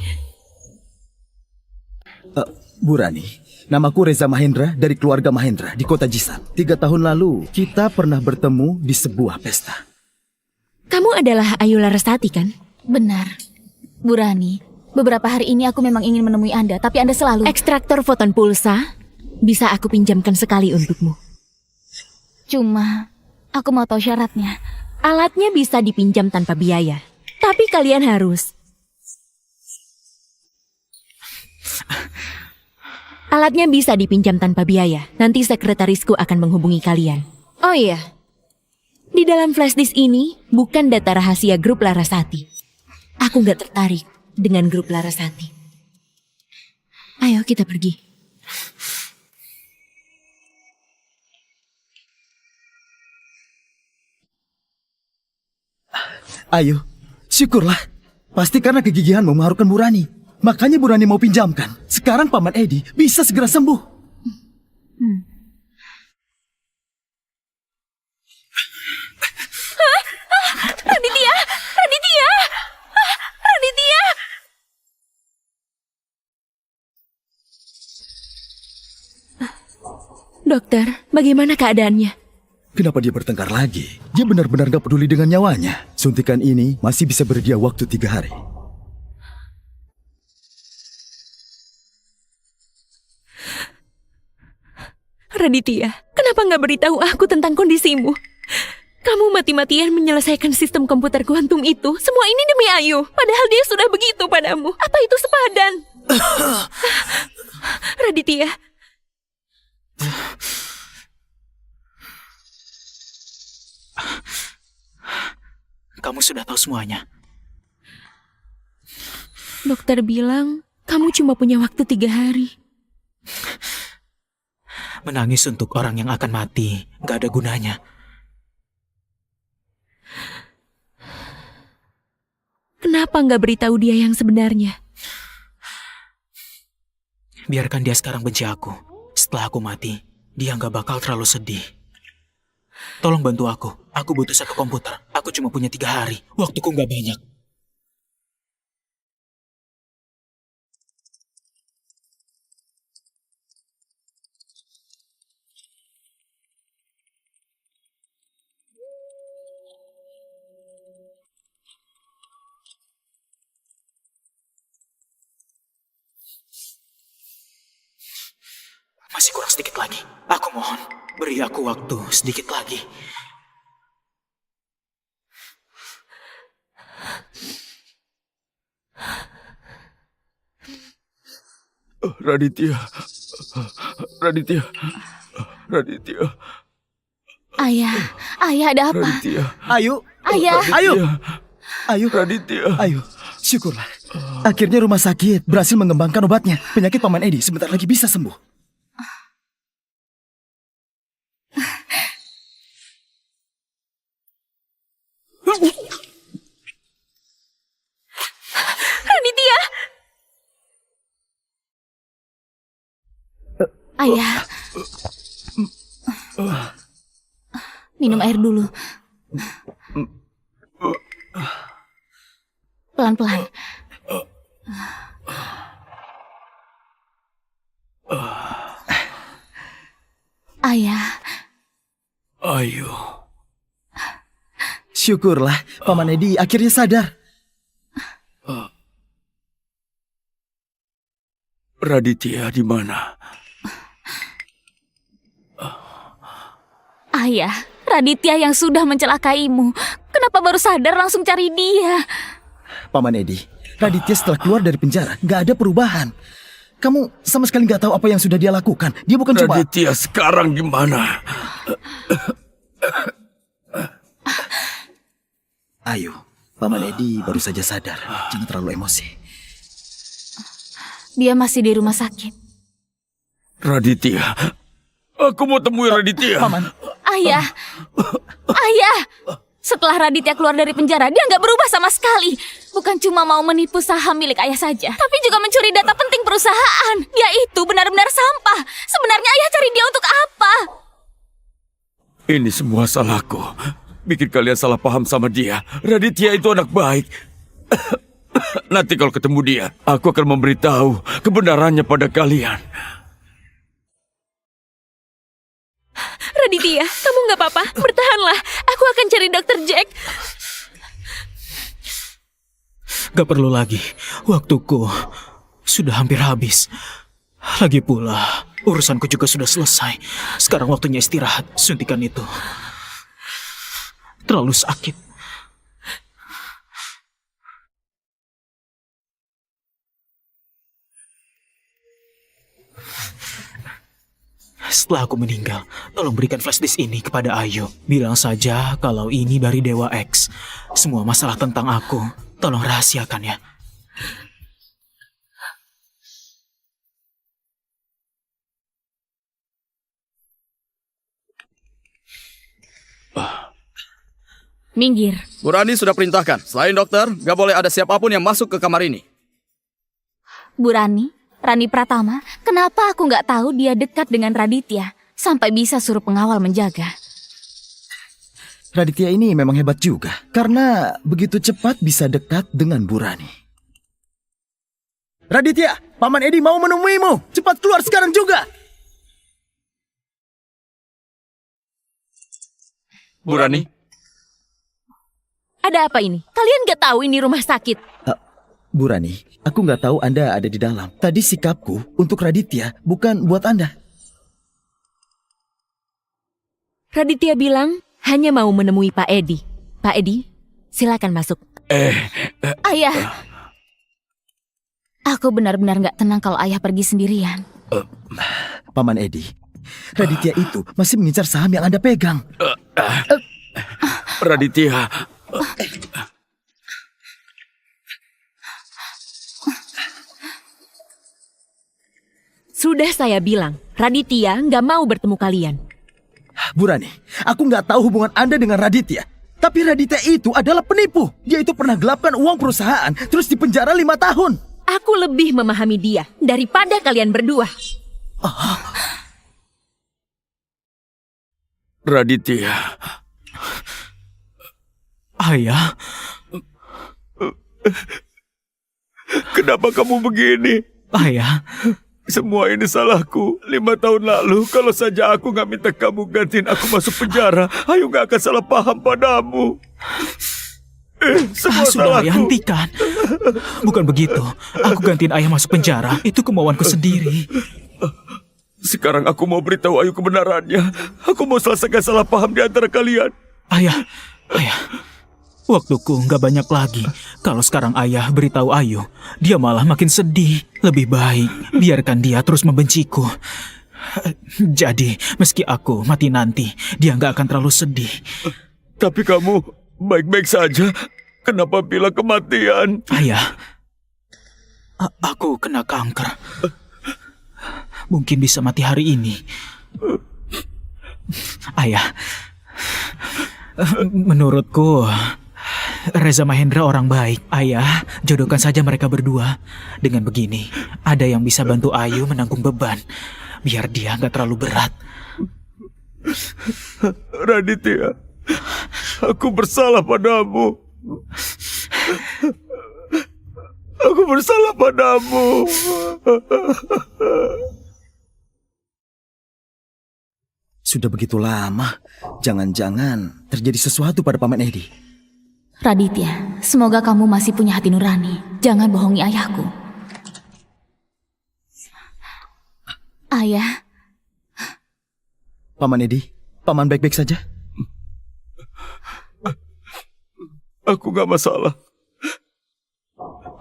Bu Rani, namaku Reza Mahendra dari keluarga Mahendra di kota Jisan. 3 tahun lalu, kita pernah bertemu di sebuah pesta. Kamu adalah Ayu Larasati, kan? Benar. Bu Rani, beberapa hari ini aku memang ingin menemui Anda, tapi Anda selalu... Ekstraktor foton pulsa bisa aku pinjamkan sekali untukmu. Cuma, aku mau tahu syaratnya. Alatnya bisa dipinjam tanpa biaya. Tapi kalian harus... Alatnya bisa dipinjam tanpa biaya. Nanti sekretarisku akan menghubungi kalian. Oh iya, di dalam flash disk ini bukan data rahasia grup Larasati. Aku nggak tertarik dengan grup Larasati. Ayo kita pergi. Ayo, syukurlah. Pasti karena kegigihanmu mengharukan Bu Rani. Makanya Bu Rani mau pinjamkan. Sekarang Paman Edi bisa segera sembuh. Raditya! Raditya! Raditya! Dokter, bagaimana keadaannya? Kenapa dia bertengkar lagi? Dia benar-benar gak peduli dengan nyawanya. Suntikan ini masih bisa beri dia waktu 3 hari. Raditya, kenapa nggak beritahu aku tentang kondisimu? Kamu mati-matian menyelesaikan sistem komputer kuantum itu. Semua ini demi Ayu. Padahal dia sudah begitu padamu. Apa itu sepadan? Raditya. Kamu sudah tahu semuanya. Dokter bilang kamu cuma punya waktu 3 hari. Menangis untuk orang yang akan mati gak ada gunanya. Kenapa nggak beritahu dia yang sebenarnya? Biarkan dia sekarang benci aku. Setelah aku mati, dia gak bakal terlalu sedih. Tolong bantu aku. Aku butuh 1 komputer. Aku cuma punya 3 hari. Waktuku gak banyak. Masih kurang sedikit lagi. Aku mohon, beri aku waktu sedikit lagi. Raditya. Raditya. Raditya. Ayah, ayah ada apa? Raditya. Ayo, Ayah, ayo, ayo, Raditya. ayo. Syukurlah. Akhirnya rumah sakit berhasil mengembangkan obatnya. Penyakit Paman Edi sebentar lagi bisa sembuh. Raditya! Ayah. Minum air dulu. Pelan-pelan. Ayah, Ayo. Syukurlah, Paman Edi akhirnya sadar. Raditya di mana? ayah, Raditya yang sudah mencelakaimu. Kenapa baru sadar langsung cari dia? Paman Edi, Raditya setelah keluar dari penjara gak ada perubahan. Kamu sama sekali gak tahu apa yang sudah dia lakukan. Dia bukan cuma... Raditya sekarang gimana? Ayo, Paman Edi baru saja sadar. Jangan terlalu emosi. Dia masih di rumah sakit. Raditya. Aku mau temui Raditya. Paman, Ayah, ayah, Setelah Raditya keluar dari penjara, dia nggak berubah sama sekali. Bukan cuma mau menipu saham milik ayah saja, tapi juga mencuri data penting perusahaan. Dia itu benar-benar sampah. Sebenarnya ayah cari dia untuk apa? Ini semua salahku. Bikin kalian salah paham sama dia. Raditya itu anak baik. Nanti kalau ketemu dia, aku akan memberitahu kebenarannya pada kalian. Raditya, kamu nggak apa-apa? Bertahanlah. Aku akan cari Dr. Jack. Gak perlu lagi. Waktuku sudah hampir habis. Lagi pula, urusanku juga sudah selesai. Sekarang waktunya istirahat. Suntikan itu terlalu sakit. Setelah aku meninggal, tolong berikan flash disk ini kepada Ayu. Bilang saja kalau ini dari Dewa X. Semua masalah tentang aku, tolong rahasiakan ya. Minggir. Bu Rani sudah perintahkan. Selain dokter, gak boleh ada siapapun yang masuk ke kamar ini. Bu Rani, Rani Pratama, kenapa aku nggak tahu dia dekat dengan Raditya sampai bisa suruh pengawal menjaga? Raditya ini memang hebat juga, karena begitu cepat bisa dekat dengan Bu Rani. Raditya, Paman Edi mau menemuimu. Cepat keluar sekarang juga. Bu Rani, Ada apa ini? Kalian nggak tahu ini rumah sakit? Bu Rani, aku nggak tahu Anda ada di dalam. Tadi sikapku untuk Raditya bukan buat Anda. Raditya bilang hanya mau menemui Pak Edi. Pak Edi, silakan masuk. Ayah. Aku benar-benar nggak tenang kalau ayah pergi sendirian. Paman Edi, Raditya itu masih mengincar saham yang Anda pegang. Raditya. Sudah saya bilang, Raditya nggak mau bertemu kalian. Bu Rani, aku nggak tahu hubungan Anda dengan Raditya. Tapi Raditya itu adalah penipu. Dia itu pernah gelapkan uang perusahaan, terus dipenjara 5 tahun. Aku lebih memahami dia daripada kalian berdua. Raditya. Ayah, Kenapa kamu begini? ayah, Semua ini salahku. 5 tahun lalu, kalau saja aku gak minta kamu gantiin aku masuk penjara, Ayu gak akan salah paham padamu. Semua sudah ayah salahku. hentikan. Bukan begitu. Aku gantiin ayah masuk penjara. Itu kemauanku sendiri. Sekarang aku mau beritahu Ayu kebenarannya. Aku mau selesaikan salah paham di antara kalian. Ayah. Waktuku nggak banyak lagi. Kalau sekarang ayah beritahu Ayu, dia malah makin sedih. Lebih baik biarkan dia terus membenciku. Jadi, meski aku mati nanti, dia nggak akan terlalu sedih. Tapi kamu baik-baik saja. Kenapa bilang kematian? Ayah, aku kena kanker. Mungkin bisa mati hari ini. Ayah, menurutku Reza Mahendra orang baik. Ayah, jodohkan saja mereka berdua. Dengan begini, ada yang bisa bantu Ayu menanggung beban. Biar dia nggak terlalu berat. Raditya, aku bersalah padamu. Aku bersalah padamu. Sudah begitu lama, jangan-jangan terjadi sesuatu pada Paman Edi. Raditya, semoga kamu masih punya hati nurani. Jangan bohongi ayahku. Ayah, Paman Edi, Paman baik-baik saja? Aku gak masalah.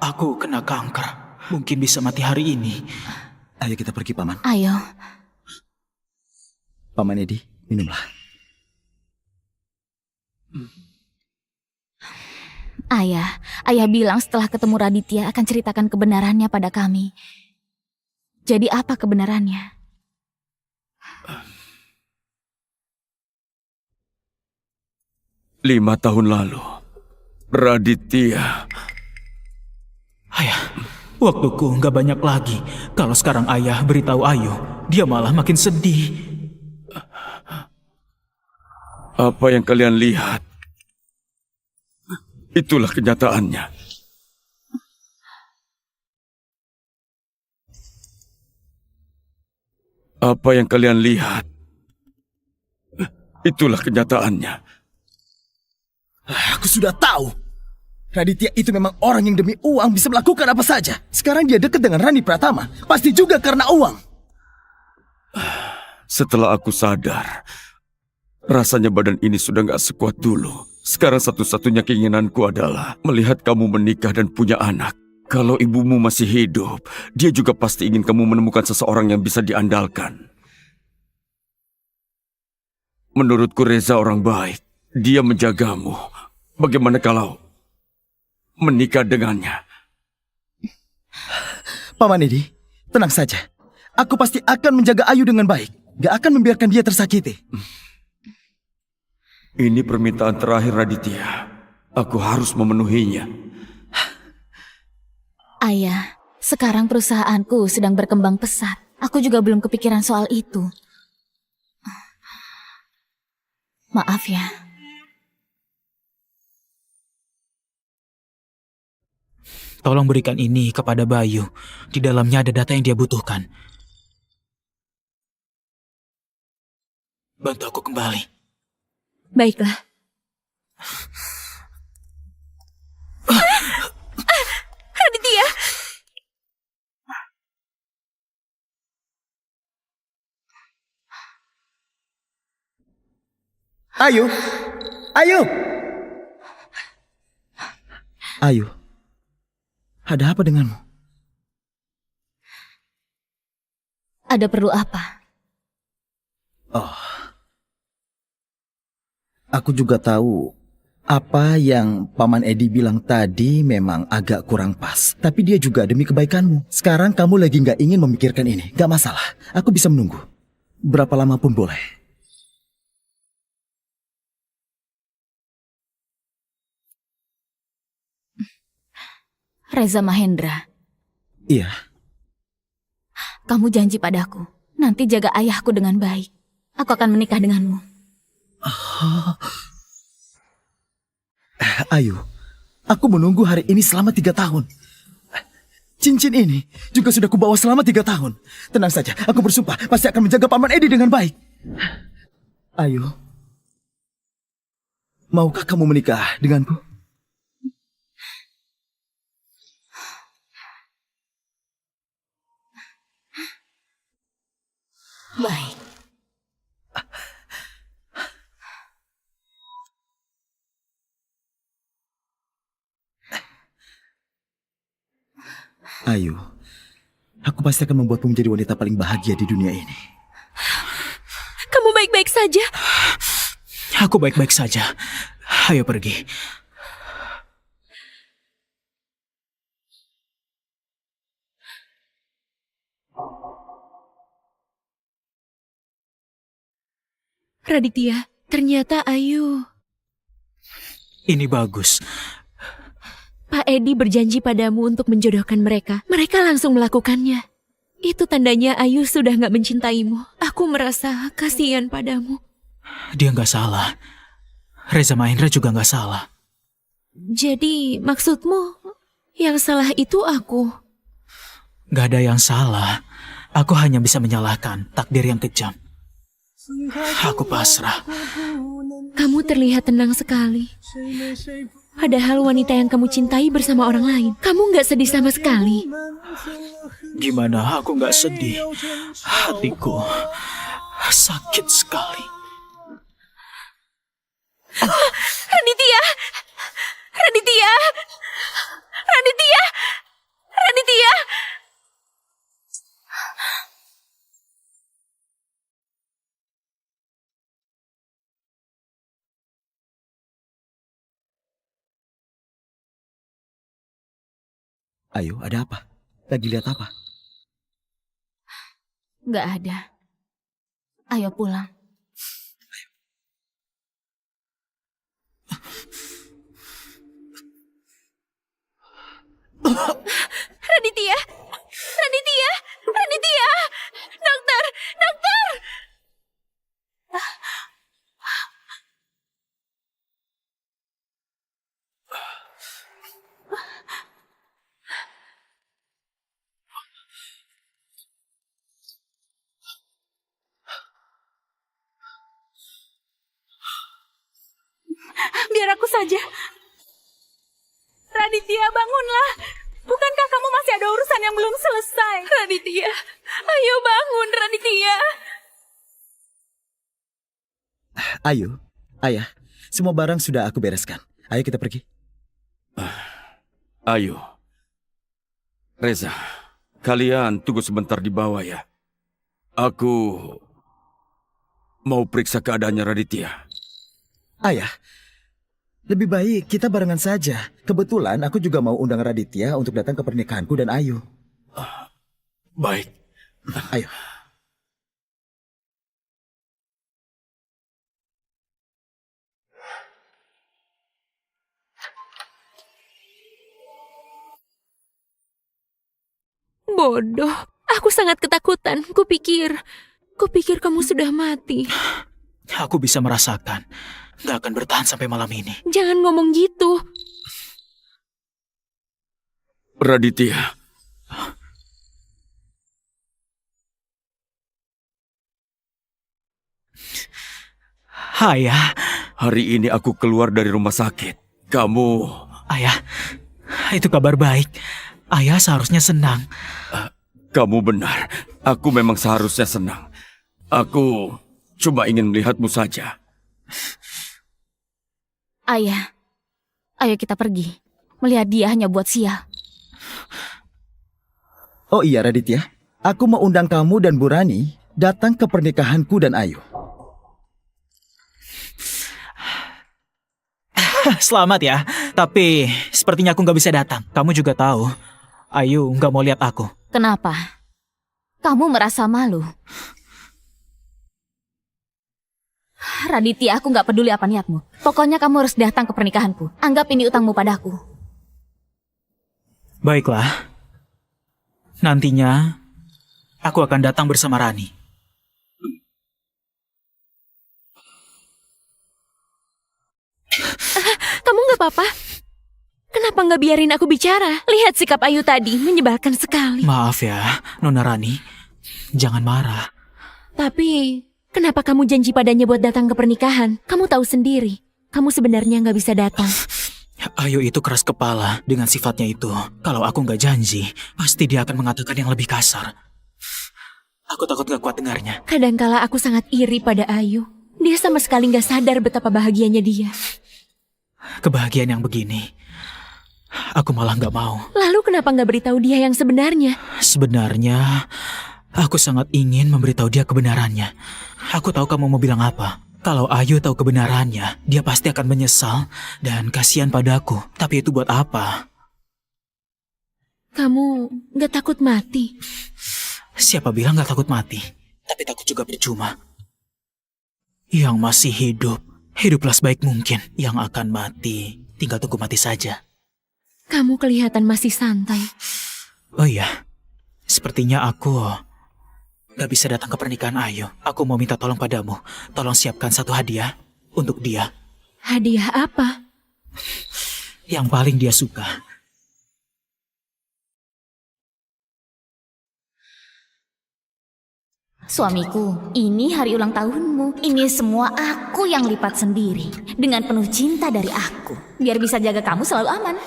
Aku kena kanker. Mungkin bisa mati hari ini. Ayo kita pergi, Paman. ayo. Paman Edi, minumlah. Ayah bilang setelah ketemu Raditya akan ceritakan kebenarannya pada kami. Jadi apa kebenarannya? 5 tahun lalu, Raditya. Ayah, waktuku nggak banyak lagi. Kalau sekarang ayah beritahu Ayu, dia malah makin sedih. Apa yang kalian lihat, itulah kenyataannya. Apa yang kalian lihat, itulah kenyataannya. Aku sudah tahu. Raditya itu memang orang yang demi uang bisa melakukan apa saja. Sekarang dia dekat dengan Rani Pratama. Pasti juga karena uang. Setelah aku sadar, rasanya badan ini sudah gak sekuat dulu. Sekarang satu-satunya keinginanku adalah melihat kamu menikah dan punya anak. Kalau ibumu masih hidup, dia juga pasti ingin kamu menemukan seseorang yang bisa diandalkan. Menurutku Reza orang baik. Dia menjagamu. Bagaimana kalau menikah dengannya? Paman Edi, tenang saja. Aku pasti akan menjaga Ayu dengan baik. Gak akan membiarkan dia tersakiti. Ini permintaan terakhir Raditya. Aku harus memenuhinya. Ayah, sekarang perusahaanku sedang berkembang pesat. Aku juga belum kepikiran soal itu. Maaf ya. Tolong berikan ini kepada Bayu. Di dalamnya ada data yang dia butuhkan. Bantu aku kembali. Baiklah. Raditya! Ayu! Ayu! Ayu, ada apa denganmu? Ada perlu apa? Oh, aku juga tahu apa yang Paman Edi bilang tadi memang agak kurang pas. Tapi dia juga demi kebaikanmu. Sekarang kamu lagi nggak ingin memikirkan ini. Gak masalah, aku bisa menunggu. Berapa lama pun boleh. Reza Mahendra, Iya, kamu janji padaku. Nanti jaga ayahku dengan baik. Aku akan menikah denganmu. Ayu, aku menunggu hari ini selama 3 tahun. Cincin ini juga sudah kubawa selama 3 tahun. Tenang saja, aku bersumpah pasti akan menjaga Paman Edi dengan baik. Ayu, maukah kamu menikah denganku? Baik. Ayu, aku pasti akan membuatmu menjadi wanita paling bahagia di dunia ini. Kamu baik-baik saja? Aku baik-baik saja. Ayo pergi. Raditya, ternyata Ayu. Ini bagus. Pak Edi berjanji padamu untuk menjodohkan mereka. Mereka langsung melakukannya. Itu tandanya Ayu sudah gak mencintaimu. Aku merasa kasihan padamu. Dia nggak salah. Reza Mahendra juga nggak salah. Jadi maksudmu yang salah itu aku? Gak ada yang salah. Aku hanya bisa menyalahkan takdir yang kejam. Aku pasrah. Kamu terlihat tenang sekali. Padahal wanita yang kamu cintai bersama orang lain. Kamu gak sedih sama sekali. Gimana aku nggak sedih? Hatiku sakit sekali. Raditya! Raditya! Raditya! Raditya! Ayu, ada apa? Lagi lihat apa? Gak ada. Ayo pulang. Raditya! Raditya! Raditya! Dokter! Dokter! Biar aku saja. Raditya, bangunlah. Bukankah kamu masih ada urusan yang belum selesai? Raditya! Ayo bangun, Raditya! Ayo, ayah, semua barang sudah aku bereskan. Ayo kita pergi. Ayo. Reza, kalian tunggu sebentar di bawah ya. Aku mau periksa keadaannya Raditya. Ayah, lebih baik kita barengan saja. Kebetulan aku juga mau undang Raditya untuk datang ke pernikahanku dan Ayu. Baik. Ayo. Bodoh. Aku sangat ketakutan. Kupikir kamu sudah mati. Aku bisa merasakan. Gak akan bertahan sampai malam ini. Jangan ngomong gitu. Raditya. Ayah. Hari ini aku keluar dari rumah sakit. Kamu... Ayah, itu kabar baik. Ayah seharusnya senang. Kamu benar. Aku memang seharusnya senang. Aku cuma ingin melihatmu saja. Ayah, ayo kita pergi. Melihat dia hanya buat sial. Oh iya Raditya, aku mau undang kamu dan Bu Rani datang ke pernikahanku dan Ayu. Selamat ya. Tapi sepertinya aku gak bisa datang. Kamu juga tahu, Ayu gak mau lihat aku. Kenapa? Kamu merasa malu? Raditya, aku gak peduli apa niatmu. Pokoknya kamu harus datang ke pernikahanku. Anggap ini utangmu padaku. Baiklah. Nantinya, aku akan datang bersama Rani. Kamu gak apa-apa? Kenapa gak biarin aku bicara? Lihat sikap Ayu tadi, menyebalkan sekali. Maaf ya, Nona Rani. Jangan marah. Tapi, kenapa kamu janji padanya buat datang ke pernikahan? Kamu tahu sendiri, kamu sebenarnya gak bisa datang. Ayu itu keras kepala dengan sifatnya itu. Kalau aku gak janji, pasti dia akan mengatakan yang lebih kasar. Aku takut gak kuat dengarnya. Kadangkala aku sangat iri pada Ayu. Dia sama sekali gak sadar betapa bahagianya dia. Kebahagiaan yang begini, aku malah gak mau. Lalu kenapa gak beritahu dia yang sebenarnya? Sebenarnya, aku sangat ingin memberitahu dia kebenarannya. Aku tahu kamu mau bilang apa. Kalau Ayu tahu kebenarannya, dia pasti akan menyesal dan kasihan padaku. Tapi itu buat apa? Kamu gak takut mati? Siapa bilang gak takut mati? Tapi takut juga percuma. Yang masih hidup, hiduplah sebaik mungkin. Yang akan mati, tinggal tunggu mati saja. Kamu kelihatan masih santai. Oh iya, sepertinya aku gak bisa datang ke pernikahan Ayu. Aku mau minta tolong padamu. Tolong siapkan satu hadiah untuk dia. Hadiah apa? Yang paling dia suka. Suamiku, ini hari ulang tahunmu. Ini semua aku yang lipat sendiri. Dengan penuh cinta dari aku. Biar bisa jaga kamu selalu aman.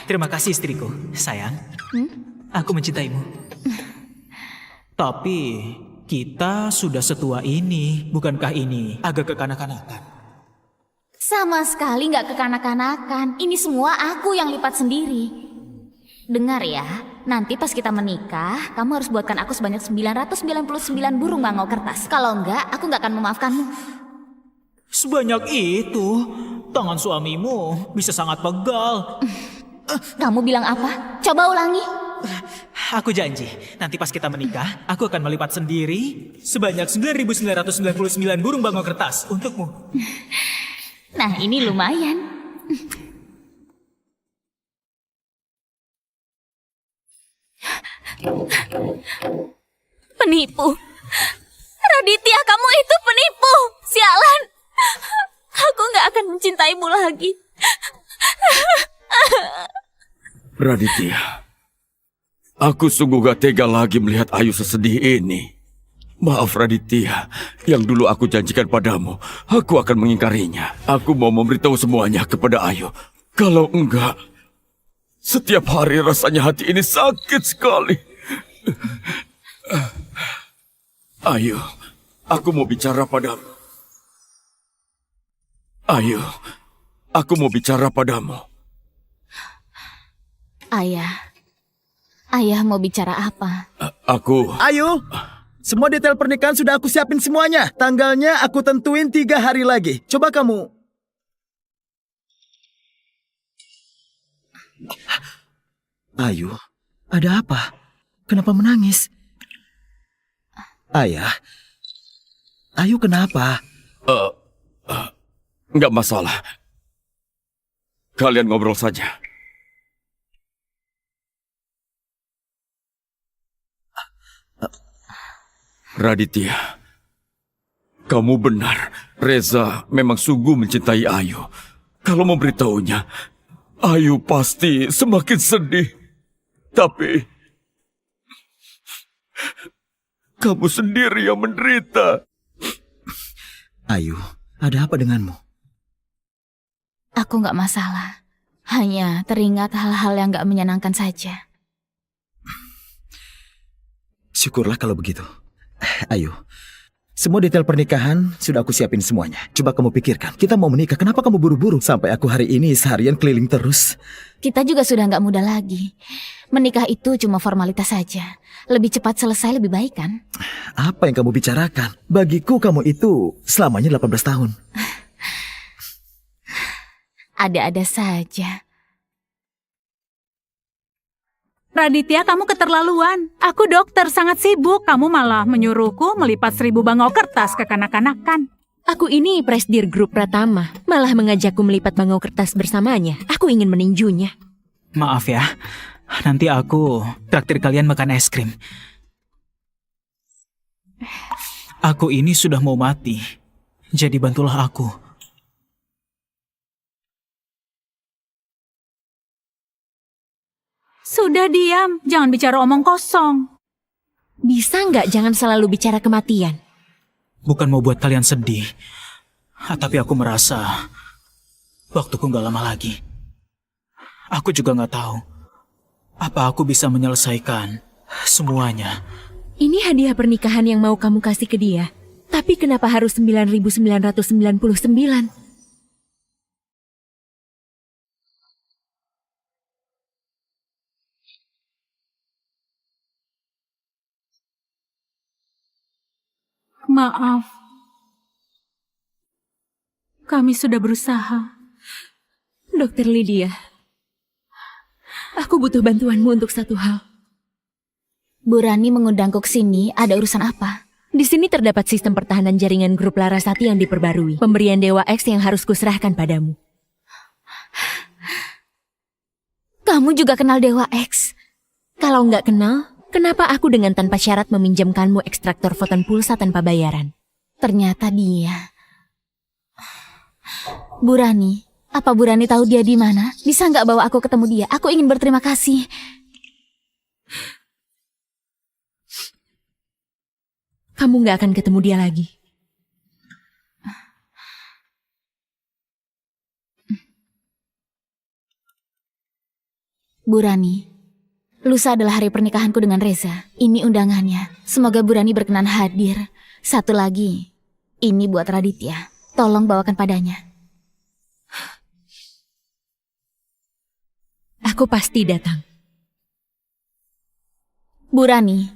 Terima kasih istriku. Sayang, aku mencintaimu. Tapi kita sudah setua ini. Bukankah ini agak kekanak-kanakan? Sama sekali gak kekanak-kanakan. Ini semua aku yang lipat sendiri. Dengar ya, nanti pas kita menikah, kamu harus buatkan aku sebanyak 999 burung bangau kertas. Kalau enggak, aku gak akan memaafkanmu. Sebanyak itu? Tangan suamimu bisa sangat pegal. Kamu bilang apa? Coba ulangi. Aku janji, nanti pas kita menikah, aku akan melipat sendiri sebanyak 9.999 burung bangau kertas untukmu. Nah, ini lumayan. Penipu. Raditya, kamu itu penipu. Sialan. Aku nggak akan mencintaimu lagi. Raditya, aku sungguh gak tega lagi melihat Ayu sesedih ini. Maaf Raditya, yang dulu aku janjikan padamu, aku akan mengingkarinya. Aku mau memberitahu semuanya kepada Ayu. Kalau enggak, setiap hari rasanya hati ini sakit sekali. Ayu, aku mau bicara padamu. Ayu, aku mau bicara padamu. Ayah mau bicara apa? Aku... Ayo, semua detail pernikahan sudah aku siapin semuanya. Tanggalnya aku tentuin 3 hari lagi. Coba kamu. Ayu, ada apa? Kenapa menangis? Ayah, Ayu kenapa? Nggak masalah. Kalian ngobrol saja. Raditya, kamu benar. Reza memang sungguh mencintai Ayu. Kalau memberitahunya, Ayu pasti semakin sedih. Tapi, kamu sendiri yang menderita. Ayu, ada apa denganmu? Aku nggak masalah. Hanya teringat hal-hal yang nggak menyenangkan saja. Syukurlah kalau begitu. Ayu, semua detail pernikahan sudah aku siapin semuanya. Coba kamu pikirkan, kita mau menikah, kenapa kamu buru-buru? Sampai aku hari ini seharian keliling terus. Kita juga sudah nggak muda lagi. Menikah itu cuma formalitas saja. Lebih cepat selesai lebih baik kan? Apa yang kamu bicarakan? Bagiku kamu itu selamanya 18 tahun. Ada-ada saja. Raditya, kamu keterlaluan. Aku dokter sangat sibuk. Kamu malah menyuruhku melipat 1000 bangau kertas ke kanak-kanakan. Aku ini presidir grup Pratama, malah mengajakku melipat bangau kertas bersamanya. Aku ingin meninjunya. Maaf ya, nanti aku traktir kalian makan es krim. Aku ini sudah mau mati, jadi bantulah aku. Sudah diam, jangan bicara omong kosong. Bisa nggak jangan selalu bicara kematian? Bukan mau buat kalian sedih, tapi aku merasa waktuku nggak lama lagi. Aku juga nggak tahu apa aku bisa menyelesaikan semuanya. Ini hadiah pernikahan yang mau kamu kasih ke dia. Tapi kenapa harus 9.999? Maaf. Kami sudah berusaha. Dokter Lydia, aku butuh bantuanmu untuk satu hal. Bu Rani mengundangku ke sini, ada urusan apa? Di sini terdapat sistem pertahanan jaringan grup Larasati yang diperbarui. Pemberian Dewa X yang harus kuserahkan padamu. Kamu juga kenal Dewa X? Kalau nggak kenal, kenapa aku dengan tanpa syarat meminjamkanmu ekstraktor foton pulsa tanpa bayaran? Ternyata dia. Bu Rani, apa Bu Rani tahu dia di mana? Bisa nggak bawa aku ketemu dia? Aku ingin berterima kasih. Kamu nggak akan ketemu dia lagi. Bu Rani, lusa adalah hari pernikahanku dengan Reza. Ini undangannya. Semoga Bu Rani berkenan hadir. Satu lagi, ini buat Raditya. Tolong bawakan padanya. Aku pasti datang. Bu Rani,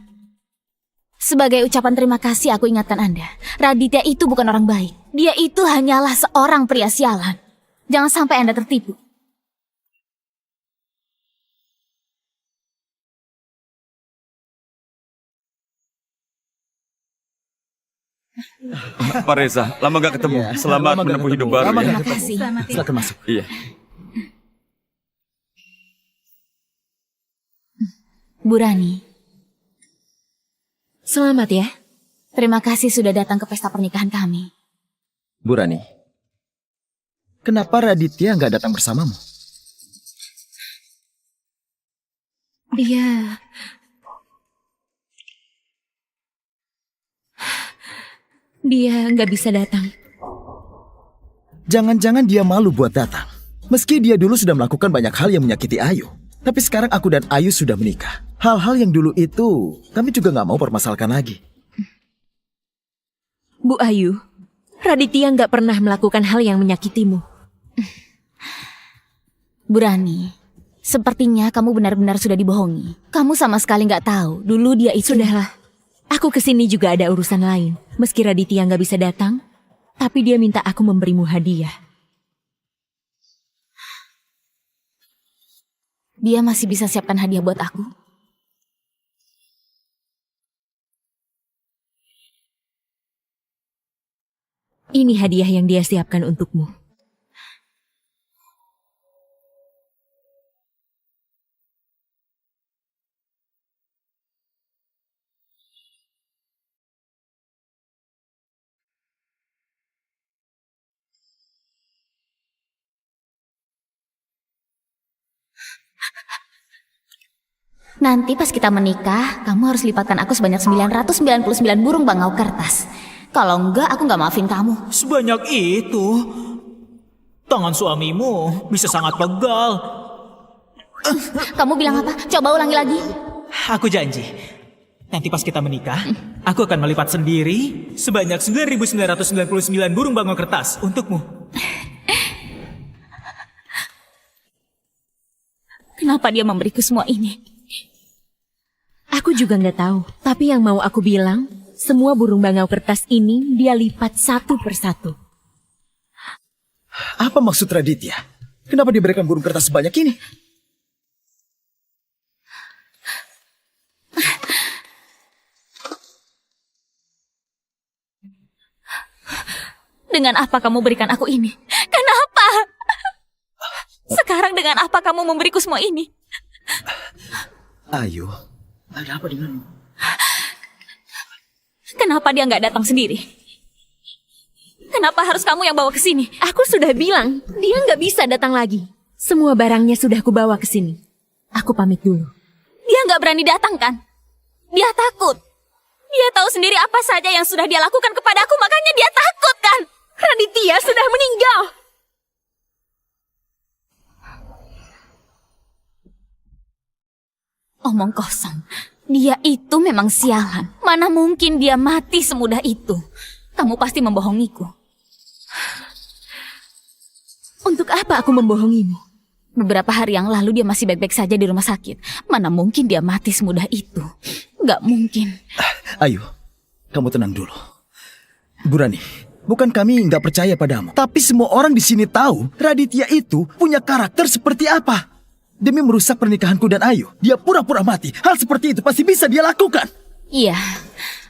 sebagai ucapan terima kasih aku ingatkan Anda. Raditya itu bukan orang baik. Dia itu hanyalah seorang pria sialan. Jangan sampai Anda tertipu. Pak Reza, lama gak ketemu. Selamat Lama gak menempuh ketemu. hidup baru Lama ya. gak Terima kasih. Silakan masuk. Iya. Bu Rani, Selamat ya. terima kasih sudah datang ke pesta pernikahan kami. Bu Rani, kenapa Raditya nggak datang bersamamu? Dia nggak bisa datang. Jangan-jangan dia malu buat datang. Meski dia dulu sudah melakukan banyak hal yang menyakiti Ayu. Tapi sekarang aku dan Ayu sudah menikah. Hal-hal yang dulu itu kami juga nggak mau permasalahkan lagi. Bu Ayu, Raditya nggak pernah melakukan hal yang menyakitimu. Bu Rani, sepertinya kamu benar-benar sudah dibohongi. Kamu sama sekali nggak tahu dulu dia itu... Sudahlah, aku kesini juga ada urusan lain. Meski Raditya nggak bisa datang, tapi dia minta aku memberimu hadiah. Dia masih bisa siapkan hadiah buat aku? Ini hadiah yang dia siapkan untukmu. Nanti pas kita menikah, kamu harus lipatkan aku sebanyak 999 burung bangau kertas. Kalau enggak, aku nggak maafin kamu. Sebanyak itu? Tangan suamimu bisa sangat pegal. Kamu bilang apa? Coba ulangi lagi. Aku janji, nanti pas kita menikah, aku akan melipat sendiri sebanyak 9.999 burung bangau kertas untukmu. Kenapa dia memberiku semua ini? Aku juga nggak tahu. Tapi yang mau aku bilang, semua burung bangau kertas ini dia lipat satu persatu. Apa maksud Raditya? Kenapa diberikan burung kertas sebanyak ini? Dengan apa kamu berikan aku ini? Kenapa? Sekarang dengan apa kamu memberiku semua ini? Ayu, ada apa denganmu? Kenapa dia nggak datang sendiri? Kenapa harus kamu yang bawa ke sini? Aku sudah bilang, dia nggak bisa datang lagi. Semua barangnya sudah aku bawa ke sini. Aku pamit dulu. Dia nggak berani datang kan? Dia takut. Dia tahu sendiri apa saja yang sudah dia lakukan kepadaku, makanya dia takut kan? Raditya sudah meninggal. Omong kosong. Dia itu memang sialan. Mana mungkin dia mati semudah itu? Kamu pasti membohongiku. Untuk apa aku membohongimu? Beberapa hari yang lalu dia masih baik-baik saja di rumah sakit. Mana mungkin dia mati semudah itu? Gak mungkin. Ayu, kamu tenang dulu. Bu Rani, bukan kami nggak percaya padamu. Tapi semua orang di sini tahu Raditya itu punya karakter seperti apa. Demi merusak pernikahanku dan Ayu, dia pura-pura mati. Hal seperti itu pasti bisa dia lakukan. Iya,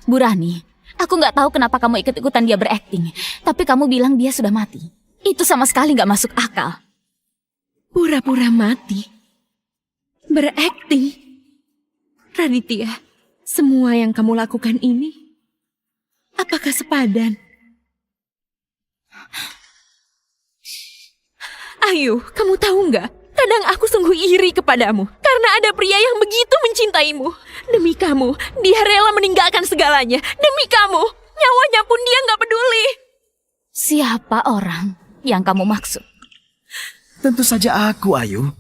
Bu Rani. Aku gak tahu kenapa kamu ikut-ikutan dia berakting. Tapi kamu bilang dia sudah mati. Itu sama sekali gak masuk akal. Pura-pura mati. Berakting. Raditya, semua yang kamu lakukan ini, apakah sepadan? Ayu, kamu tahu nggak? Kadang aku sungguh iri kepadamu karena ada pria yang begitu mencintaimu. Demi kamu, dia rela meninggalkan segalanya. Demi kamu, nyawanya pun dia nggak peduli. Siapa orang yang kamu maksud? Tentu saja aku, Ayu.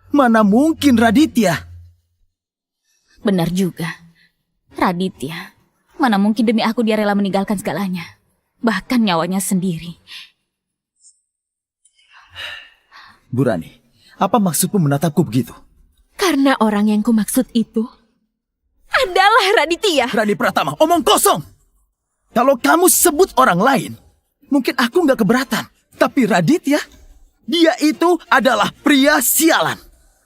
Mana mungkin Raditya? Benar juga. Raditya. Mana mungkin demi aku dia rela meninggalkan segalanya. Bahkan nyawanya sendiri. Bu Rani, apa maksudmu menatapku begitu? Karena orang yang kumaksud itu adalah Raditya. Rani Pratama, omong kosong! Kalau kamu sebut orang lain, mungkin aku nggak keberatan. Tapi Raditya, dia itu adalah pria sialan.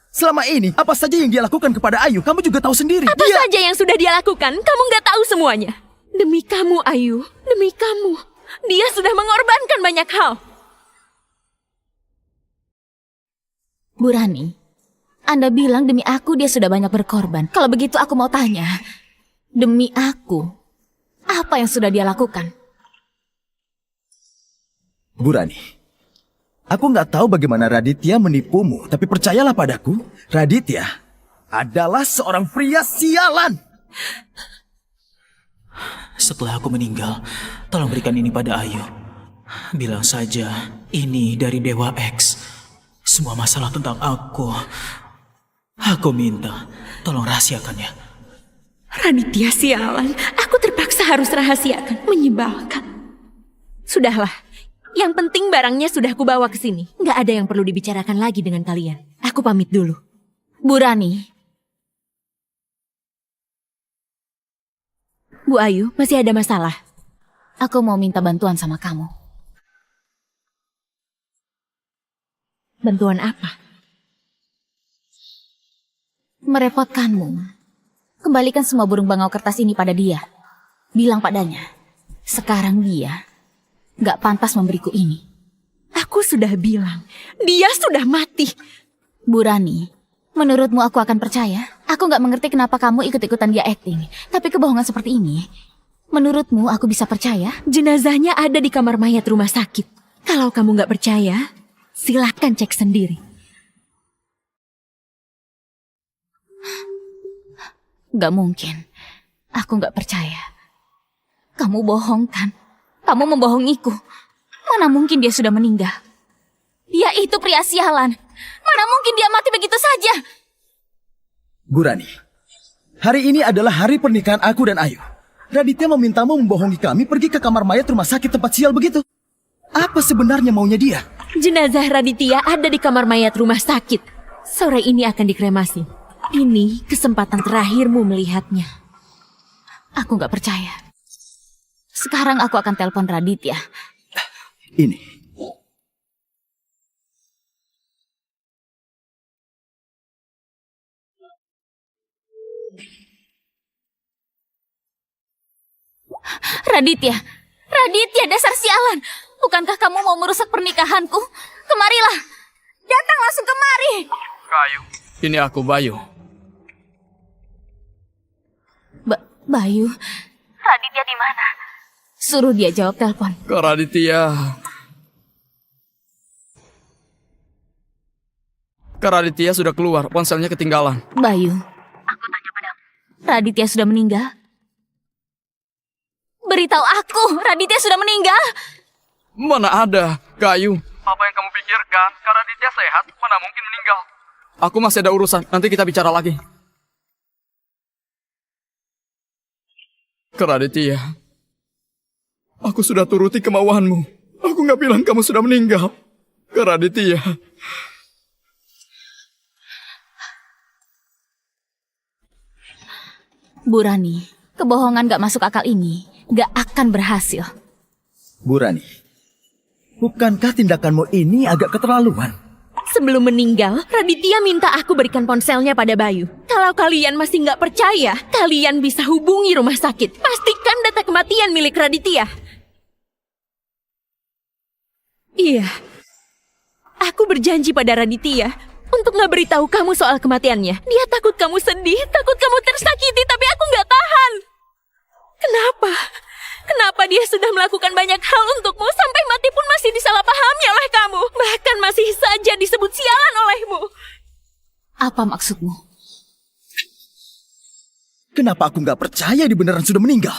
Selama ini, apa saja yang dia lakukan kepada Ayu, kamu juga tahu sendiri. Apa saja yang sudah dia lakukan, kamu nggak tahu semuanya. Demi kamu, Ayu. Demi kamu. Dia sudah mengorbankan banyak hal. Bu Rani, Anda bilang demi aku dia sudah banyak berkorban. Kalau begitu aku mau tanya, demi aku, apa yang sudah dia lakukan? Bu Rani, aku nggak tahu bagaimana Raditya menipumu, tapi percayalah padaku, Raditya adalah seorang pria sialan. Setelah aku meninggal, tolong berikan ini pada Ayu. Bilang saja, ini dari Dewa X. Semua masalah tentang aku minta, tolong rahasiakannya. Raditya sialan. Aku terpaksa harus rahasiakan. Menyebalkan. Sudahlah. Yang penting barangnya sudah kubawa ke sini. Nggak ada yang perlu dibicarakan lagi dengan kalian. Aku pamit dulu. Bu Rani, Bu Ayu, masih ada masalah? aku mau minta bantuan sama kamu. Bantuan apa? Merepotkanmu. Kembalikan semua burung bangau kertas ini pada dia. Bilang padanya, sekarang dia gak pantas memberiku ini. Aku sudah bilang, dia sudah mati. Bu Rani, menurutmu aku akan percaya? Aku gak mengerti kenapa kamu ikut-ikutan dia acting. Tapi kebohongan seperti ini, menurutmu aku bisa percaya? Jenazahnya ada di kamar mayat rumah sakit. Kalau kamu nggak percaya, silahkan cek sendiri. Gak mungkin. Aku gak percaya. Kamu bohong kan? Kamu membohongiku. Mana mungkin dia sudah meninggal? Dia itu pria sialan. Mana mungkin dia mati begitu saja? Bu Rani, hari ini adalah hari pernikahan aku dan Ayu. Raditya memintamu membohongi kami pergi ke kamar mayat rumah sakit tempat sial begitu. Apa sebenarnya maunya dia? Jenazah Raditya ada di kamar mayat rumah sakit. Sore ini akan dikremasi. Ini kesempatan terakhirmu melihatnya. Aku gak percaya. Sekarang aku akan telepon Raditya. Ini. Raditya, Raditya dasar sialan. Bukankah kamu mau merusak pernikahanku? Kemarilah. Datang langsung kemari. Kayu. Ini aku, Bayu. Bayu. Raditya di mana? Suruh dia jawab telepon. Kak Raditya. Kak Raditya sudah keluar, ponselnya ketinggalan. Bayu. Aku tanya padamu. Raditya sudah meninggal? Beritahu aku, Raditya sudah meninggal? Mana ada, Kayu. Apa yang kamu pikirkan? Kak Raditya sehat, mana mungkin meninggal. Aku masih ada urusan, nanti kita bicara lagi. Kak Raditya, aku sudah turuti kemauanmu. Aku nggak bilang kamu sudah meninggal. Kak Raditya. Bu Rani, kebohongan gak masuk akal ini gak akan berhasil. Bu Rani, bukankah tindakanmu ini agak keterlaluan? Sebelum meninggal, Raditya minta aku berikan ponselnya pada Bayu. Kalau kalian masih nggak percaya, kalian bisa hubungi rumah sakit. Pastikan data kematian milik Raditya. Iya, aku berjanji pada Raditya untuk nggak beritahu kamu soal kematiannya. Dia takut kamu sedih, takut kamu tersakiti, tapi aku nggak tahan. Kenapa? Kenapa dia sudah melakukan banyak hal untukmu sampai mati pun masih disalahpahami oleh kamu? Bahkan masih saja disebut sialan olehmu. Apa maksudmu? Kenapa aku nggak percaya dia beneran sudah meninggal?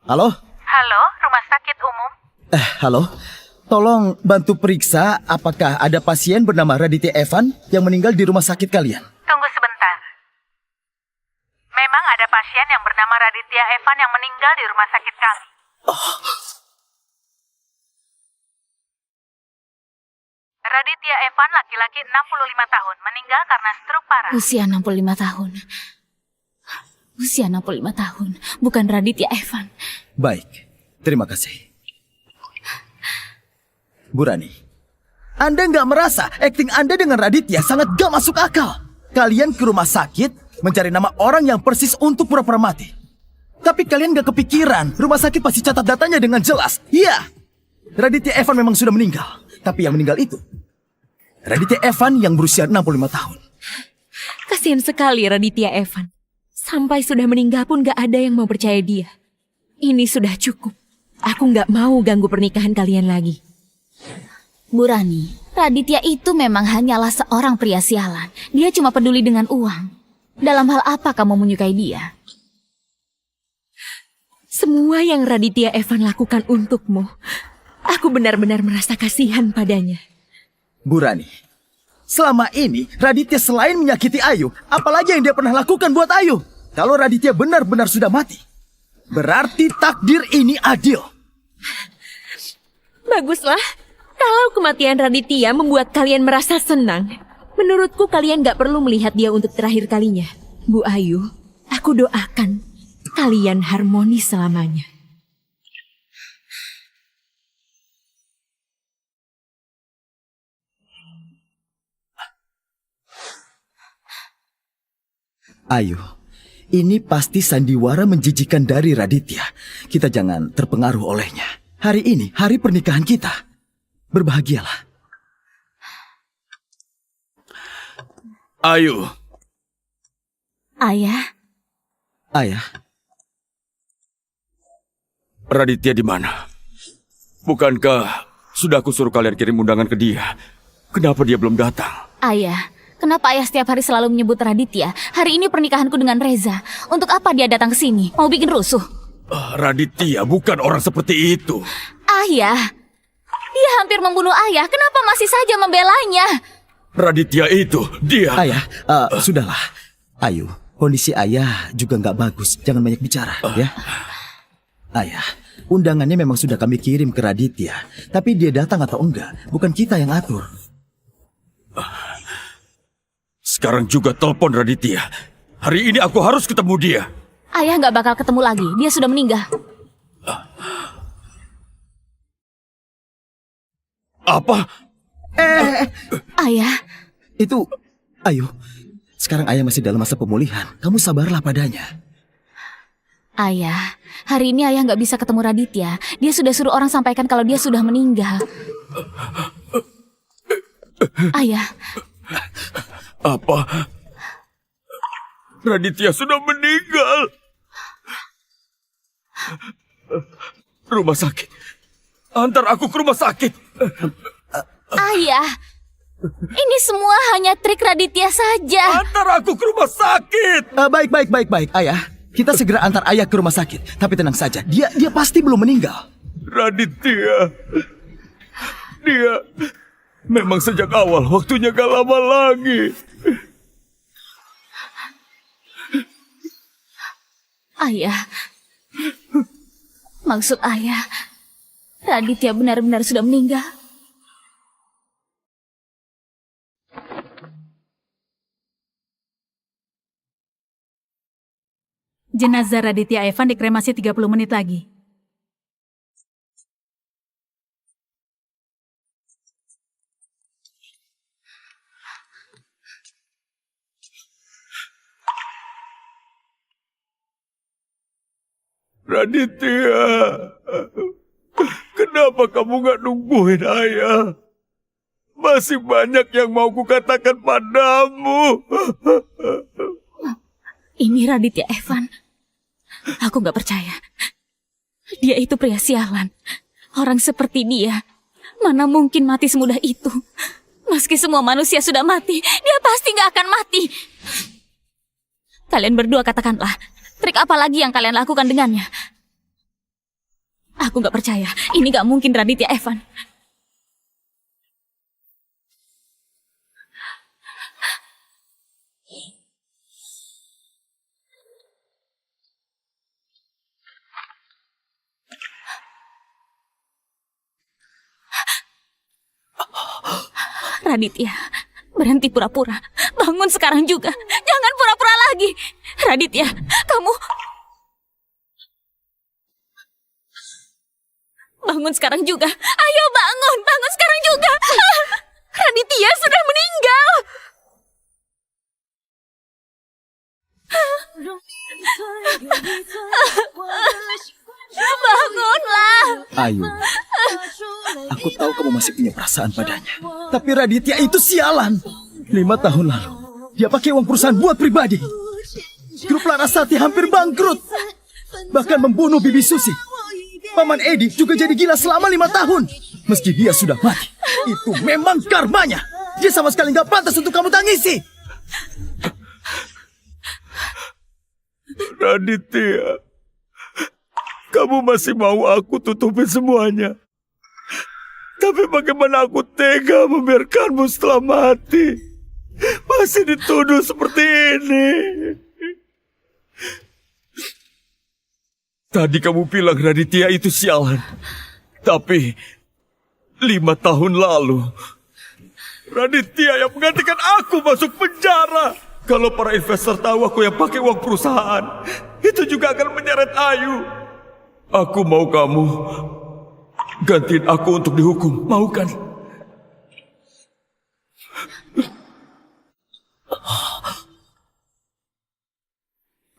Halo? Halo, rumah sakit umum. Halo? Tolong bantu periksa apakah ada pasien bernama Raditya Evan yang meninggal di rumah sakit kalian. Tunggu sebentar. Memang ada pasien yang bernama Raditya Evan yang meninggal di rumah sakit kami. Raditya Evan laki-laki 65 tahun meninggal karena stroke parah. Usia 65 tahun. Usia 65 tahun. Bukan Raditya Evan. Baik, terima kasih. Bu Rani, Anda nggak merasa akting Anda dengan Raditya sangat gak masuk akal? Kalian ke rumah sakit mencari nama orang yang persis untuk pura-pura mati. Tapi kalian gak kepikiran, rumah sakit pasti catat datanya dengan jelas. Iya, Raditya Evan memang sudah meninggal. Tapi yang meninggal itu Raditya Evan yang berusia 65 tahun. Kasihan sekali Raditya Evan. Sampai sudah meninggal pun gak ada yang mau percaya dia. Ini sudah cukup. Aku gak mau ganggu pernikahan kalian lagi. Bu Rani, Raditya itu memang hanyalah seorang pria sialan. Dia cuma peduli dengan uang. Dalam hal apa kamu menyukai dia? Semua yang Raditya Evan lakukan untukmu, aku benar-benar merasa kasihan padanya. Bu Rani, selama ini Raditya selain menyakiti Ayu, apalagi yang dia pernah lakukan buat Ayu? Kalau Raditya benar-benar sudah mati, berarti takdir ini adil. Baguslah. Kalau kematian Raditya membuat kalian merasa senang, menurutku kalian gak perlu melihat dia untuk terakhir kalinya. Bu Ayu, aku doakan kalian harmonis selamanya. Ayu, ini pasti sandiwara menjijikan dari Raditya. Kita jangan terpengaruh olehnya. Hari ini, hari pernikahan kita. Berbahagialah. Ayu, Ayah, Ayah, Raditya di mana? Bukankah sudah aku suruh kalian kirim undangan ke dia? Kenapa dia belum datang? ayah. Kenapa ayah setiap hari selalu menyebut Raditya? Hari ini pernikahanku dengan Reza. Untuk apa dia datang ke sini? Mau bikin rusuh? Raditya bukan orang seperti itu. Ayah, dia hampir membunuh ayah. Kenapa masih saja membelanya? Raditya itu, dia... Ayah, sudahlah. Ayu, kondisi ayah juga nggak bagus. Jangan banyak bicara, ya. Ayah, undangannya memang sudah kami kirim ke Raditya. Tapi dia datang atau enggak, bukan kita yang atur. Sekarang juga telepon Raditya. Hari ini aku harus ketemu dia. Ayah nggak bakal ketemu lagi. Dia sudah meninggal. Apa? Ayah, Itu, Ayu, sekarang ayah masih dalam masa pemulihan. Kamu sabarlah padanya. ayah. Hari ini ayah nggak bisa ketemu Raditya. Dia sudah suruh orang sampaikan kalau dia sudah meninggal. Ayah, Apa? Raditya sudah meninggal. Rumah sakit. Antar aku ke rumah sakit. ayah. Ini semua hanya trik Raditya saja. Antar aku ke rumah sakit. Baik, Ayah. Kita segera antar ayah ke rumah sakit. Tapi tenang saja, dia pasti belum meninggal. Raditya. Dia memang sejak awal waktunya gak lama lagi. Ayah. Maksud ayah, Raditya benar-benar sudah meninggal. Jenazah Raditya Evan dikremasi 30 menit lagi. Raditya, kenapa kamu gak nungguin ayah? Masih banyak yang mau kukatakan padamu. Ini Raditya Evan. Aku gak percaya. Dia itu pria sialan. Orang seperti dia, mana mungkin mati semudah itu. Meski semua manusia sudah mati, dia pasti gak akan mati. Kalian berdua katakanlah, trik apa lagi yang kalian lakukan dengannya? Aku gak percaya. Ini gak mungkin Raditya Evan. Raditya, berhenti pura-pura. Bangun sekarang juga. Jangan pura-pura lagi. Raditya, kamu... Bangun sekarang juga. Ayo bangun, bangun sekarang juga. Bangunlah. Ayu, aku tahu kamu masih punya perasaan padanya. Tapi Raditya itu sialan. 5 tahun lalu, dia pakai uang perusahaan buat pribadi. Grup Larasati hampir bangkrut. Bahkan membunuh Bibi Susi. Paman Edi juga jadi gila selama 5 tahun. Meski dia sudah mati, itu memang karmanya. Dia sama sekali nggak pantas untuk kamu tangisi. Raditya, kamu masih mau aku tutupin semuanya. Tapi bagaimana aku tega membiarkanmu setelah mati? Masih dituduh seperti ini. Tadi kamu bilang Raditya itu sialan. Tapi 5 tahun lalu, Raditya yang menggantikan aku masuk penjara. Kalau para investor tahu aku yang pakai uang perusahaan, itu juga akan menyeret Ayu. Aku mau kamu gantiin aku untuk dihukum, mau kan?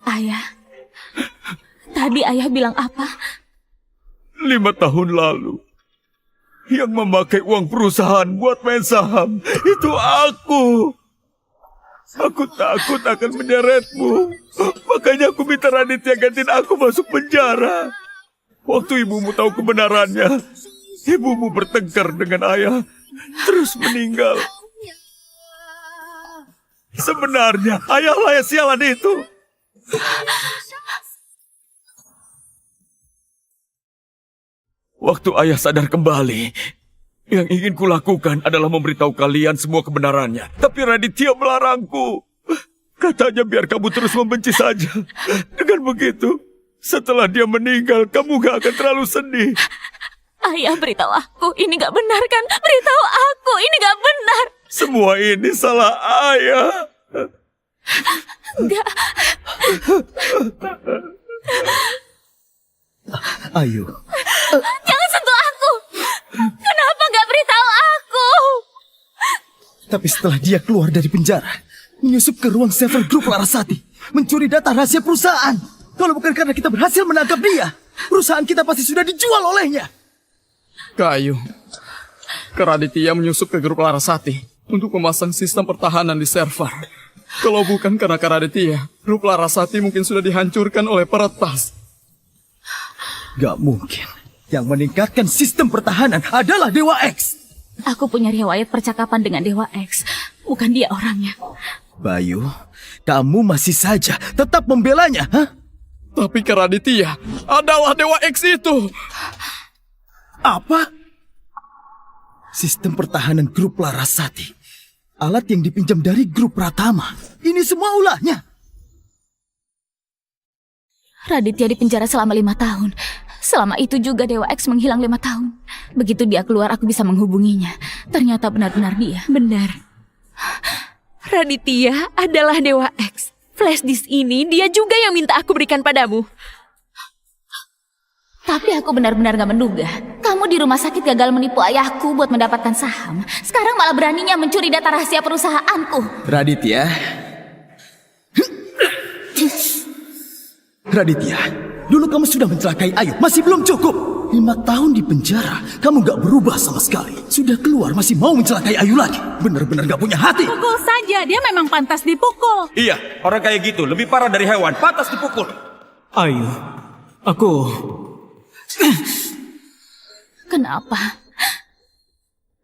Ayah, tadi ayah bilang apa? 5 tahun lalu, yang memakai uang perusahaan buat main saham, itu aku. Aku takut akan menyeretmu. Makanya aku minta Raditya gantiin aku masuk penjara. Waktu ibumu tahu kebenarannya, ibumu bertengkar dengan ayah, terus meninggal. Sebenarnya ayahlah yang sialan itu. Waktu ayah sadar kembali, yang ingin kulakukan adalah memberitahu kalian semua kebenarannya. Tapi Raditya melarangku. Katanya biar kamu terus membenci saja. Dengan begitu, setelah dia meninggal, kamu gak akan terlalu sedih. Ayah, beritahu aku, ini gak benar kan? Beritahu aku, ini gak benar. Semua ini salah ayah. Enggak. Ayu, Jangan sentuh aku. Kenapa gak beritahu aku? tapi setelah dia keluar dari penjara, menyusup ke ruang server grup Larasati, mencuri data rahasia perusahaan. Kalau bukan karena kita berhasil menangkap dia, perusahaan kita pasti sudah dijual olehnya. Kak Ayu, Raditya menyusup ke grup Larasati untuk memasang sistem pertahanan di server. Kalau bukan karena Raditya, grup Larasati mungkin sudah dihancurkan oleh peretas. Gak mungkin. Yang meningkatkan sistem pertahanan adalah Dewa X. Aku punya riwayat percakapan dengan Dewa X. Bukan dia orangnya. Bayu, kamu masih saja tetap membelanya, hah? Tapi Raditya adalah Dewa X itu. Apa? Sistem pertahanan grup Larasati. Alat yang dipinjam dari grup Pratama. Ini semua ulahnya. Raditya dipenjara selama 5 tahun. Selama itu juga Dewa X menghilang 5 tahun. Begitu dia keluar, aku bisa menghubunginya. Ternyata benar-benar dia. Benar. Raditya adalah Dewa X. Flash disk ini dia juga yang minta aku berikan padamu. Tapi aku benar-benar gak menduga. Kamu di rumah sakit gagal menipu ayahku buat mendapatkan saham. Sekarang malah beraninya mencuri data rahasia perusahaanku. Raditya. Raditya, dulu kamu sudah mencelakai Ayu. Masih belum cukup. 5 tahun di penjara, kamu gak berubah sama sekali. Sudah keluar masih mau mencelakai Ayu lagi. Benar-benar gak punya hati. Pukul saja, dia memang pantas dipukul. Iya, orang kayak gitu lebih parah dari hewan, pantas dipukul. Ayu, aku... Kenapa?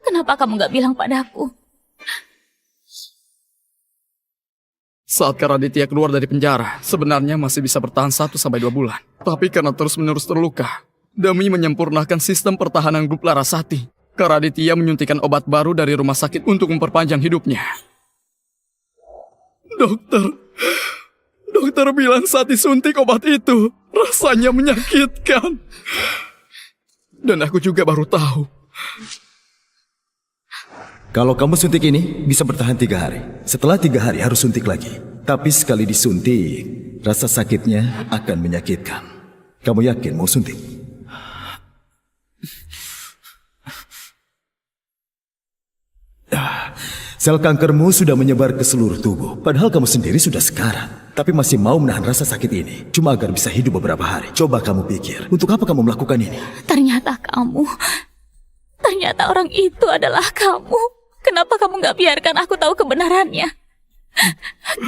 Kenapa kamu gak bilang padaku? Saat Raditya keluar dari penjara, sebenarnya masih bisa bertahan 1-2 bulan. Tapi karena terus-menerus terluka, demi menyempurnakan sistem pertahanan grup Larasati, Raditya menyuntikkan obat baru dari rumah sakit untuk memperpanjang hidupnya. Dokter bilang saat disuntik obat itu, rasanya menyakitkan. Dan aku juga baru tahu. Kalau kamu suntik ini, bisa bertahan 3 hari. Setelah 3 hari harus suntik lagi. Tapi sekali disuntik, rasa sakitnya akan menyakitkan. Kamu yakin mau suntik? Sel kankermu sudah menyebar ke seluruh tubuh. Padahal kamu sendiri sudah sekarat. Tapi masih mau menahan rasa sakit ini. Cuma agar bisa hidup beberapa hari. Coba kamu pikir, untuk apa kamu melakukan ini? Ternyata orang itu adalah kamu. Kenapa kamu gak biarkan aku tahu kebenarannya?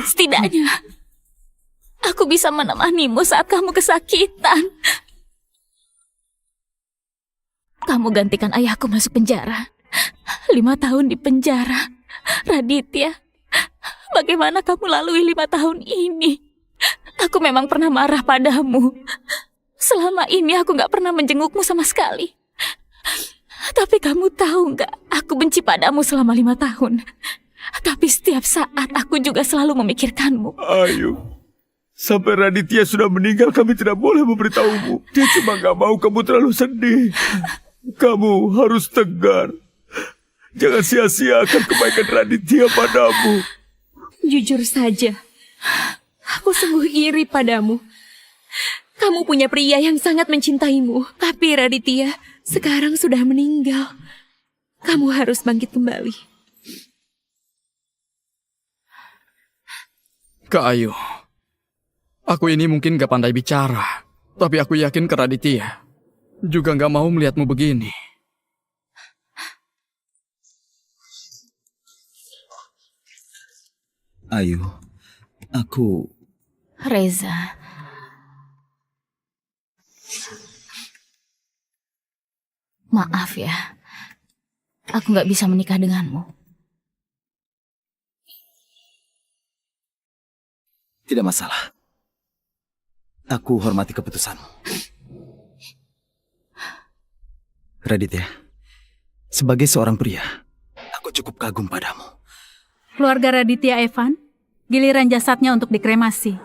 Setidaknya, aku bisa menemanimu saat kamu kesakitan. Kamu gantikan ayahku masuk penjara. 5 tahun di penjara. Raditya, bagaimana kamu lalui 5 tahun ini? Aku memang pernah marah padamu. Selama ini aku gak pernah menjengukmu sama sekali. Tapi kamu tahu gak, aku benci padamu selama 5 tahun. Tapi setiap saat aku juga selalu memikirkanmu. Ayo. Sampai Raditya sudah meninggal, kami tidak boleh memberitahumu. Dia cuma gak mau kamu terlalu sedih. Kamu harus tegar. Jangan sia-siakan kebaikan Raditya padamu. Jujur saja, aku sungguh iri padamu. Kamu punya pria yang sangat mencintaimu, tapi Raditya sekarang sudah meninggal. Kamu harus bangkit kembali. Kak Ayu, aku ini mungkin gak pandai bicara, tapi aku yakin Kak Raditya juga gak mau melihatmu begini. Ayu, aku... Reza, maaf ya, aku gak bisa menikah denganmu. Tidak masalah. Aku hormati keputusanmu. Raditya, sebagai seorang pria, aku cukup kagum padamu. Keluarga Raditya Evan, giliran jasadnya untuk dikremasi.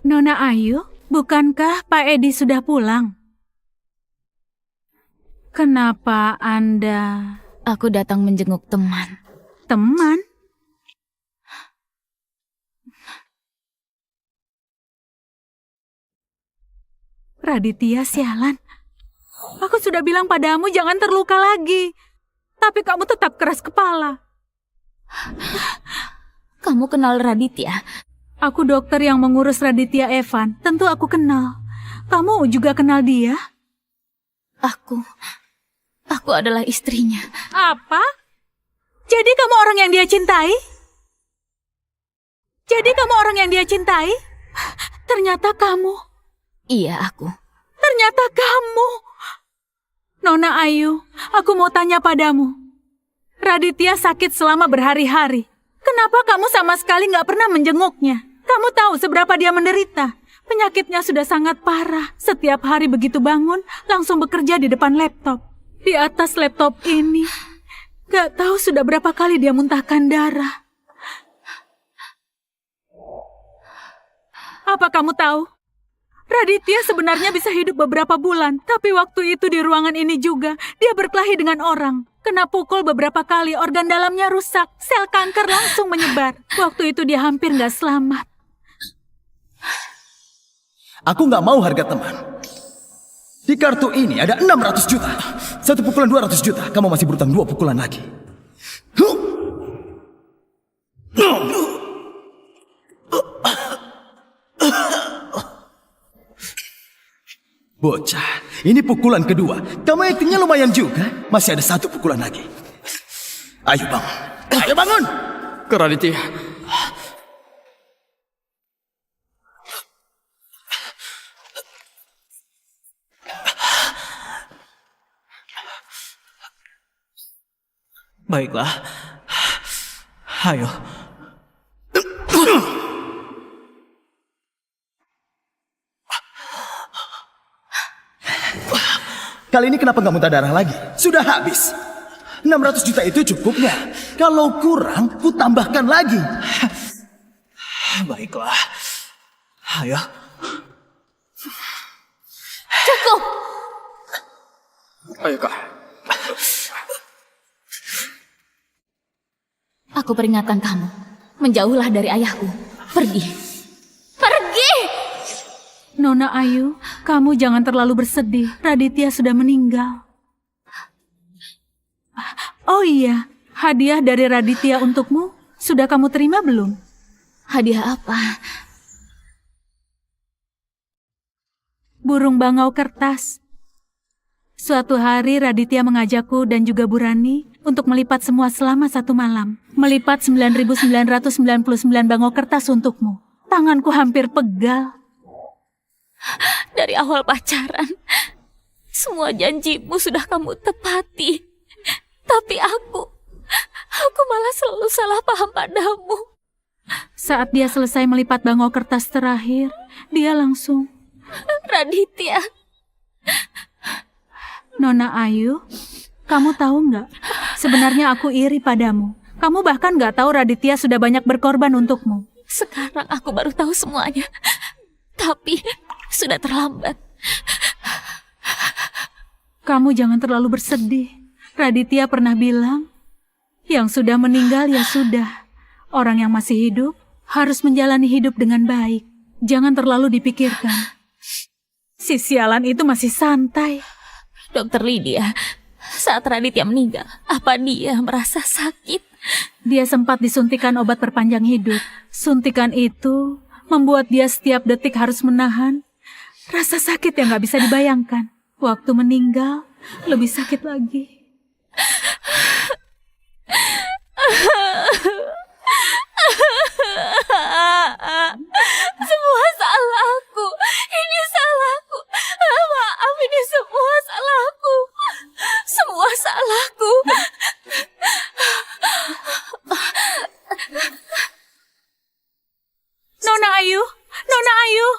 Nona Ayu, bukankah Pak Edi sudah pulang? Kenapa Anda... Aku datang menjenguk teman. Teman? Raditya, sialan. Aku sudah bilang padamu jangan terluka lagi. Tapi kamu tetap keras kepala. Kamu kenal Raditya? Aku dokter yang mengurus Raditya Evan. Tentu aku kenal. Kamu juga kenal dia? Aku adalah istrinya. Apa? Jadi kamu orang yang dia cintai? Jadi kamu orang yang dia cintai? Ternyata kamu. Iya, aku. Ternyata kamu. Nona Ayu, aku mau tanya padamu. Raditya sakit selama berhari-hari. Kenapa kamu sama sekali nggak pernah menjenguknya? Kamu tahu seberapa dia menderita. Penyakitnya sudah sangat parah. Setiap hari begitu bangun, langsung bekerja di depan laptop. Di atas laptop ini, gak tahu sudah berapa kali dia muntahkan darah. Apa kamu tahu? Raditya sebenarnya bisa hidup beberapa bulan, tapi waktu itu di ruangan ini juga, dia berkelahi dengan orang. Kena pukul beberapa kali, organ dalamnya rusak, sel kanker langsung menyebar. Waktu itu dia hampir gak selamat. Aku nggak mau harga teman. Di kartu ini ada 600 juta. Satu pukulan 200 juta. Kamu masih berutang 2 pukulan lagi. Bocah, ini pukulan kedua. Kamu aktingnya lumayan juga. Masih ada 1 pukulan lagi. Ayo bangun. Ayo bangun. Kak Raditya, Baiklah. Ayo. Kali ini kenapa nggak muntah darah lagi? Sudah habis. 600 juta itu cukupnya. Kalau kurang, ku tambahkan lagi. Baiklah. Ayo. Cukup! Ayo kak. Aku peringatkan kamu. Menjauhlah dari ayahku. Pergi. Pergi! Nona Ayu, kamu jangan terlalu bersedih. Raditya sudah meninggal. Oh iya, hadiah dari Raditya untukmu sudah kamu terima belum? Hadiah apa? Burung bangau kertas. Suatu hari Raditya mengajakku dan juga Burani untuk melipat semua selama 1 malam. Melipat 9.999 bangau kertas untukmu. Tanganku hampir pegal. Dari awal pacaran, semua janjimu sudah kamu tepati. Tapi aku malah selalu salah paham padamu. Saat dia selesai melipat bangau kertas terakhir, dia langsung, Raditya, Nona Ayu, kamu tahu nggak? Sebenarnya aku iri padamu. Kamu bahkan nggak tahu Raditya sudah banyak berkorban untukmu. sekarang aku baru tahu semuanya. Tapi sudah terlambat. Kamu jangan terlalu bersedih. Raditya pernah bilang, yang sudah meninggal ya sudah. Orang yang masih hidup harus menjalani hidup dengan baik. Jangan terlalu dipikirkan. Si sialan itu masih santai. Dokter Lydia, saat Raditya meninggal, apa dia merasa sakit? Dia sempat disuntikan obat perpanjang hidup. Suntikan itu membuat dia setiap detik harus menahan rasa sakit yang gak bisa dibayangkan. Waktu meninggal, lebih sakit lagi. Semua salahku. Ini salahku. Maaf, ini semua salahku. Semua salahku. Nona Ayu, Nona Ayu,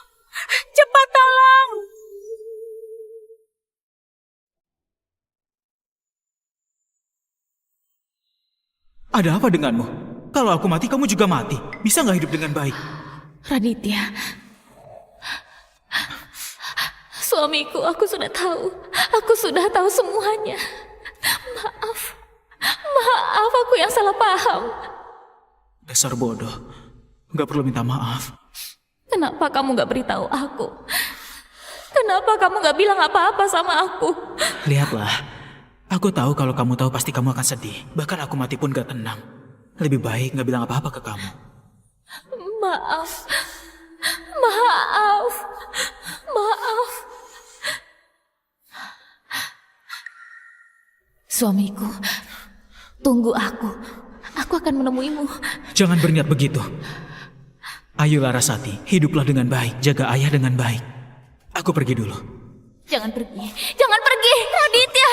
cepat tolong. Ada apa denganmu? Kalau aku mati, kamu juga mati. Bisa nggak hidup dengan baik? Raditya, suamiku, aku sudah tahu. Aku sudah tahu semuanya. Maaf. Maaf, aku yang salah paham. Dasar bodoh. Nggak perlu minta maaf. Kenapa kamu gak beritahu aku? Kenapa kamu gak bilang apa-apa sama aku? Lihatlah. Aku tahu kalau kamu tahu pasti kamu akan sedih. Bahkan aku mati pun gak tenang. Lebih baik nggak bilang apa-apa ke kamu. Maaf. Maaf. Maaf. Suamiku, tunggu aku. Aku akan menemuimu. Jangan berniat begitu. Ayo Larasati, hiduplah dengan baik. Jaga ayah dengan baik. Aku pergi dulu. Jangan pergi. Jangan pergi, Raditya.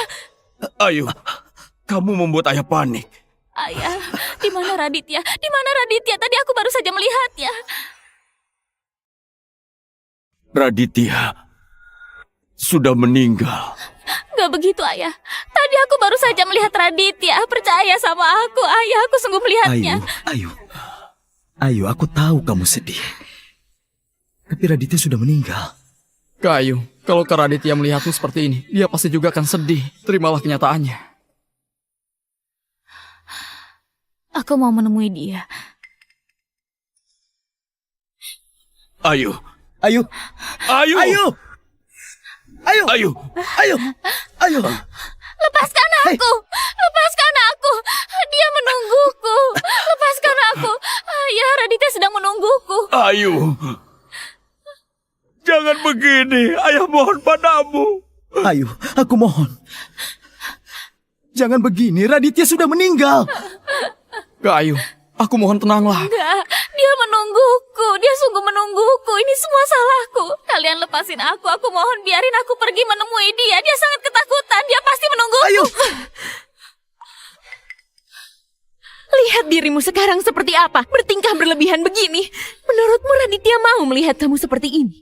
Ayu, kamu membuat ayah panik. Ayah, di mana Raditya? Di mana Raditya? Tadi aku baru saja melihatnya. Raditya sudah meninggal. Gak begitu, Ayah. Tadi aku baru saja melihat Raditya. Percaya sama aku, Ayah. Aku sungguh melihatnya. Ayu, aku tahu kamu sedih. Tapi Raditya sudah meninggal. Kak Ayu, kalau Kak Raditya melihatmu seperti ini, dia pasti juga akan sedih. Terimalah kenyataannya. Aku mau menemui dia. Ayu, Ayu, Ayu, Ayu, Ayu, Ayu. Ayu, Ayu. Lepaskan aku! Lepaskan aku! Dia menungguku! Lepaskan aku! Ayah, Raditya sedang menungguku. Ayu, jangan begini. Ayah mohon padamu. Ayu, aku mohon. Jangan begini, Raditya sudah meninggal. Kak Ayu, aku mohon tenanglah. Enggak, dia menungguku. Dia sungguh menungguku. Ini semua salahku. Kalian lepasin aku. Aku mohon biarin aku pergi menemui dia. Dia sangat ketakutan. Dia pasti menungguku. Ayu. Lihat dirimu sekarang seperti apa, bertingkah berlebihan begini. Menurutmu Raditya mau melihat kamu seperti ini?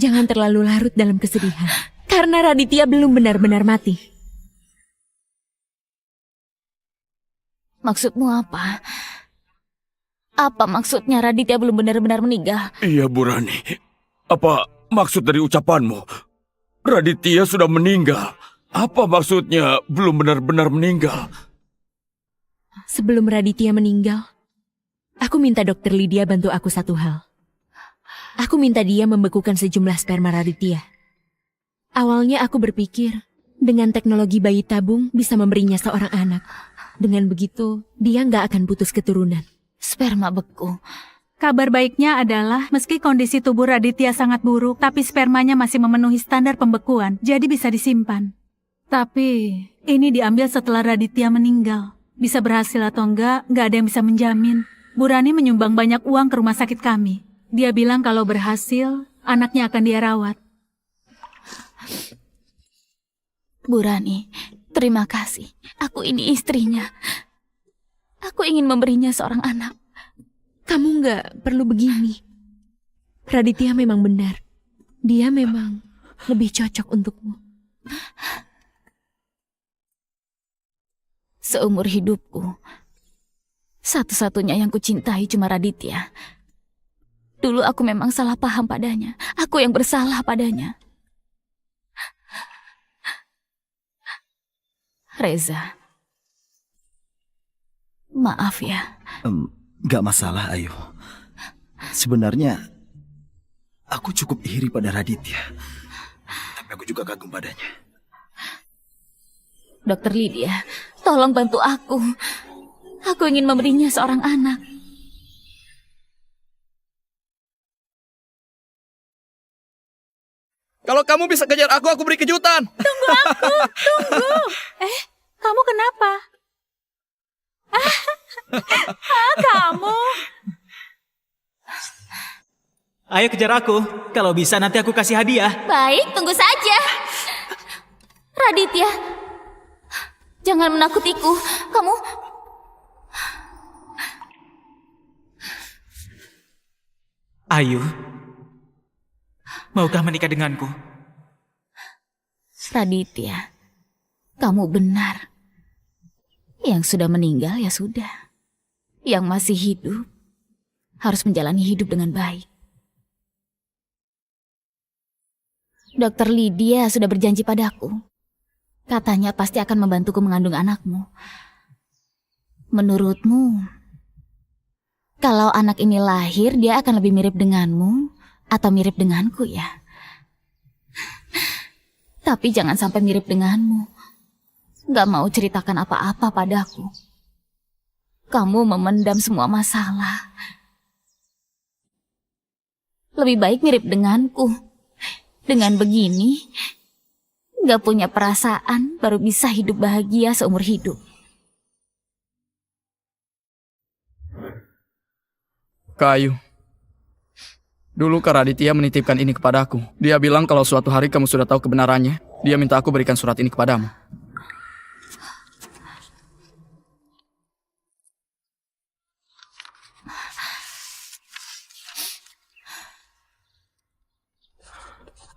Jangan terlalu larut dalam kesedihan, karena Raditya belum benar-benar mati. Maksudmu apa? Apa maksudnya Raditya belum benar-benar meninggal? Iya, Bu Rani. Apa maksud dari ucapanmu? Raditya sudah meninggal. Apa maksudnya belum benar-benar meninggal? Sebelum Raditya meninggal, aku minta dokter Lydia bantu aku satu hal. Aku minta dia membekukan sejumlah sperma Raditya. Awalnya aku berpikir, dengan teknologi bayi tabung bisa memberinya seorang anak. Dengan begitu, dia nggak akan putus keturunan. Sperma beku. Kabar baiknya adalah, meski kondisi tubuh Raditya sangat buruk, tapi spermanya masih memenuhi standar pembekuan, jadi bisa disimpan. Tapi, ini diambil setelah Raditya meninggal. Bisa berhasil atau enggak ada yang bisa menjamin. Bu Rani menyumbang banyak uang ke rumah sakit kami. Dia bilang kalau berhasil, anaknya akan dia rawat. Bu Rani, terima kasih. Aku ini istrinya. Aku ingin memberinya seorang anak. Kamu nggak perlu begini. Raditya memang benar. Dia memang lebih cocok untukmu. Seumur hidupku, satu-satunya yang kucintai cuma Raditya. Dulu aku memang salah paham padanya. Aku yang bersalah padanya. Reza, maaf ya. Gak masalah, Ayu. Sebenarnya, aku cukup iri pada Raditya. Tapi aku juga kagum padanya. Dokter Lydia, tolong bantu aku. Aku ingin memberinya seorang anak. Kalau kamu bisa kejar aku beri kejutan. Tunggu! Kamu kenapa? Kamu? Ayo kejar aku. Kalau bisa nanti aku kasih hadiah. Baik, tunggu saja. Raditya, jangan menakutiku. Kamu... Ayu, maukah menikah denganku? Raditya, kamu benar. Yang sudah meninggal ya sudah. Yang masih hidup harus menjalani hidup dengan baik. Dokter Lydia sudah berjanji padaku. Katanya pasti akan membantuku mengandung anakmu. Menurutmu, kalau anak ini lahir, dia akan lebih mirip denganmu atau mirip denganku ya? Tapi jangan sampai mirip denganmu. Gak mau ceritakan apa-apa padaku. Kamu memendam semua masalah. Lebih baik mirip denganku. Dengan begini, gak punya perasaan, baru bisa hidup bahagia seumur hidup. Kak Ayu, dulu Kak Raditya menitipkan ini kepadaku. Dia bilang kalau suatu hari kamu sudah tahu kebenarannya, dia minta aku berikan surat ini kepadamu.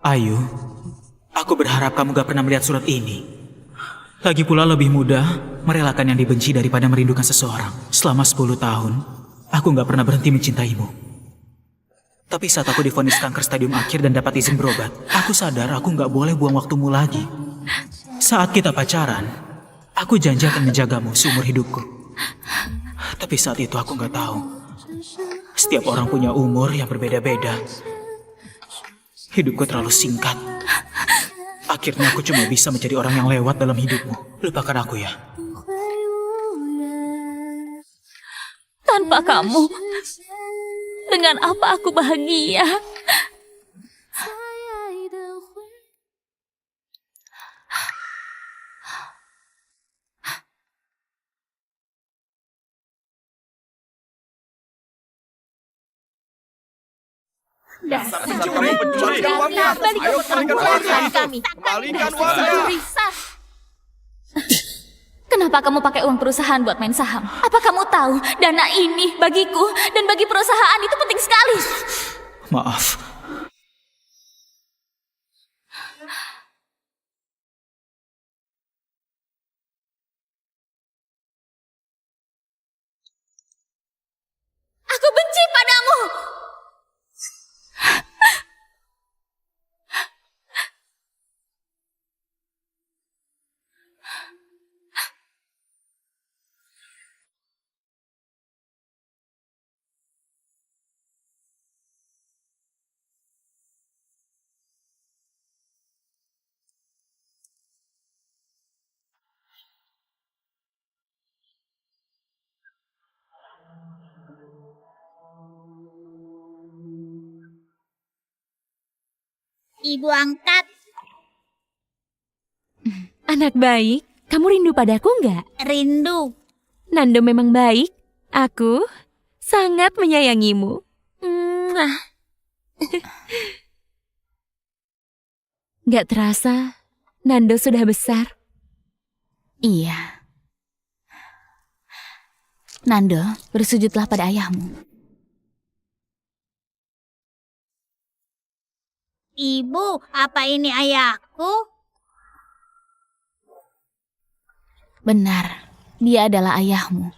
Ayu, aku berharap kamu gak pernah melihat surat ini. Lagi pula lebih mudah merelakan yang dibenci daripada merindukan seseorang. Selama 10 tahun, aku gak pernah berhenti mencintaimu. Tapi saat aku divonis kanker stadium akhir dan dapat izin berobat, aku sadar aku gak boleh buang waktumu lagi. Saat kita pacaran, aku janji akan menjagamu seumur hidupku. Tapi saat itu aku gak tahu. Setiap orang punya umur yang berbeda-beda. Hidupku terlalu singkat. Akhirnya aku cuma bisa menjadi orang yang lewat dalam hidupmu. Lupakan aku ya. Tanpa kamu, dengan apa aku bahagia? Dasar pencuri uangnya. Ayo kembalikan uangnya kami. Kembalikan uangnya. Kenapa kamu pakai uang perusahaan buat main saham? Apa kamu tahu dana ini bagiku dan bagi perusahaan itu penting sekali? Maaf. Ibu angkat. Anak baik, kamu rindu padaku nggak? Rindu. Nando memang baik. Aku sangat menyayangimu. Mwah. Nggak terasa, Nando sudah besar. Iya. Nando, bersujudlah pada ayahmu. Ibu, apa ini ayahku? Benar, dia adalah ayahmu.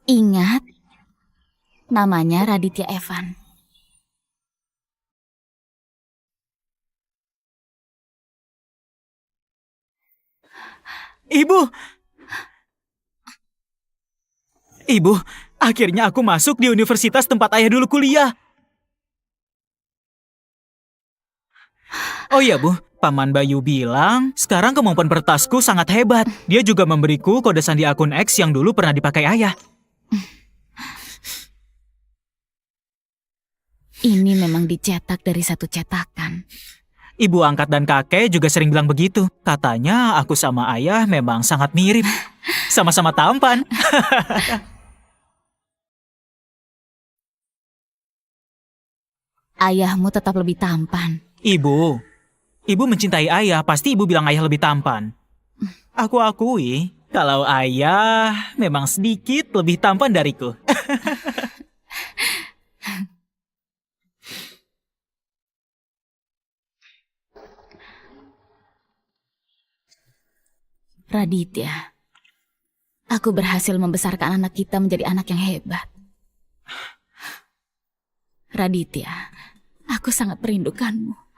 Ingat, namanya Raditya Evan. Ibu! Ibu, akhirnya aku masuk di universitas tempat ayah dulu kuliah. Oh iya Bu, Paman Bayu bilang sekarang kemampuan peretasku sangat hebat. Dia juga memberiku kode sandi akun X yang dulu pernah dipakai ayah. Ini memang dicetak dari satu cetakan. Ibu angkat dan kakek juga sering bilang begitu. Katanya aku sama ayah memang sangat mirip. Sama-sama tampan. Ayahmu tetap lebih tampan. Ibu mencintai ayah, pasti ibu bilang ayah lebih tampan. Aku akui, kalau ayah memang sedikit lebih tampan dariku. Raditya, aku berhasil membesarkan anak kita menjadi anak yang hebat. Raditya, aku sangat merindukanmu.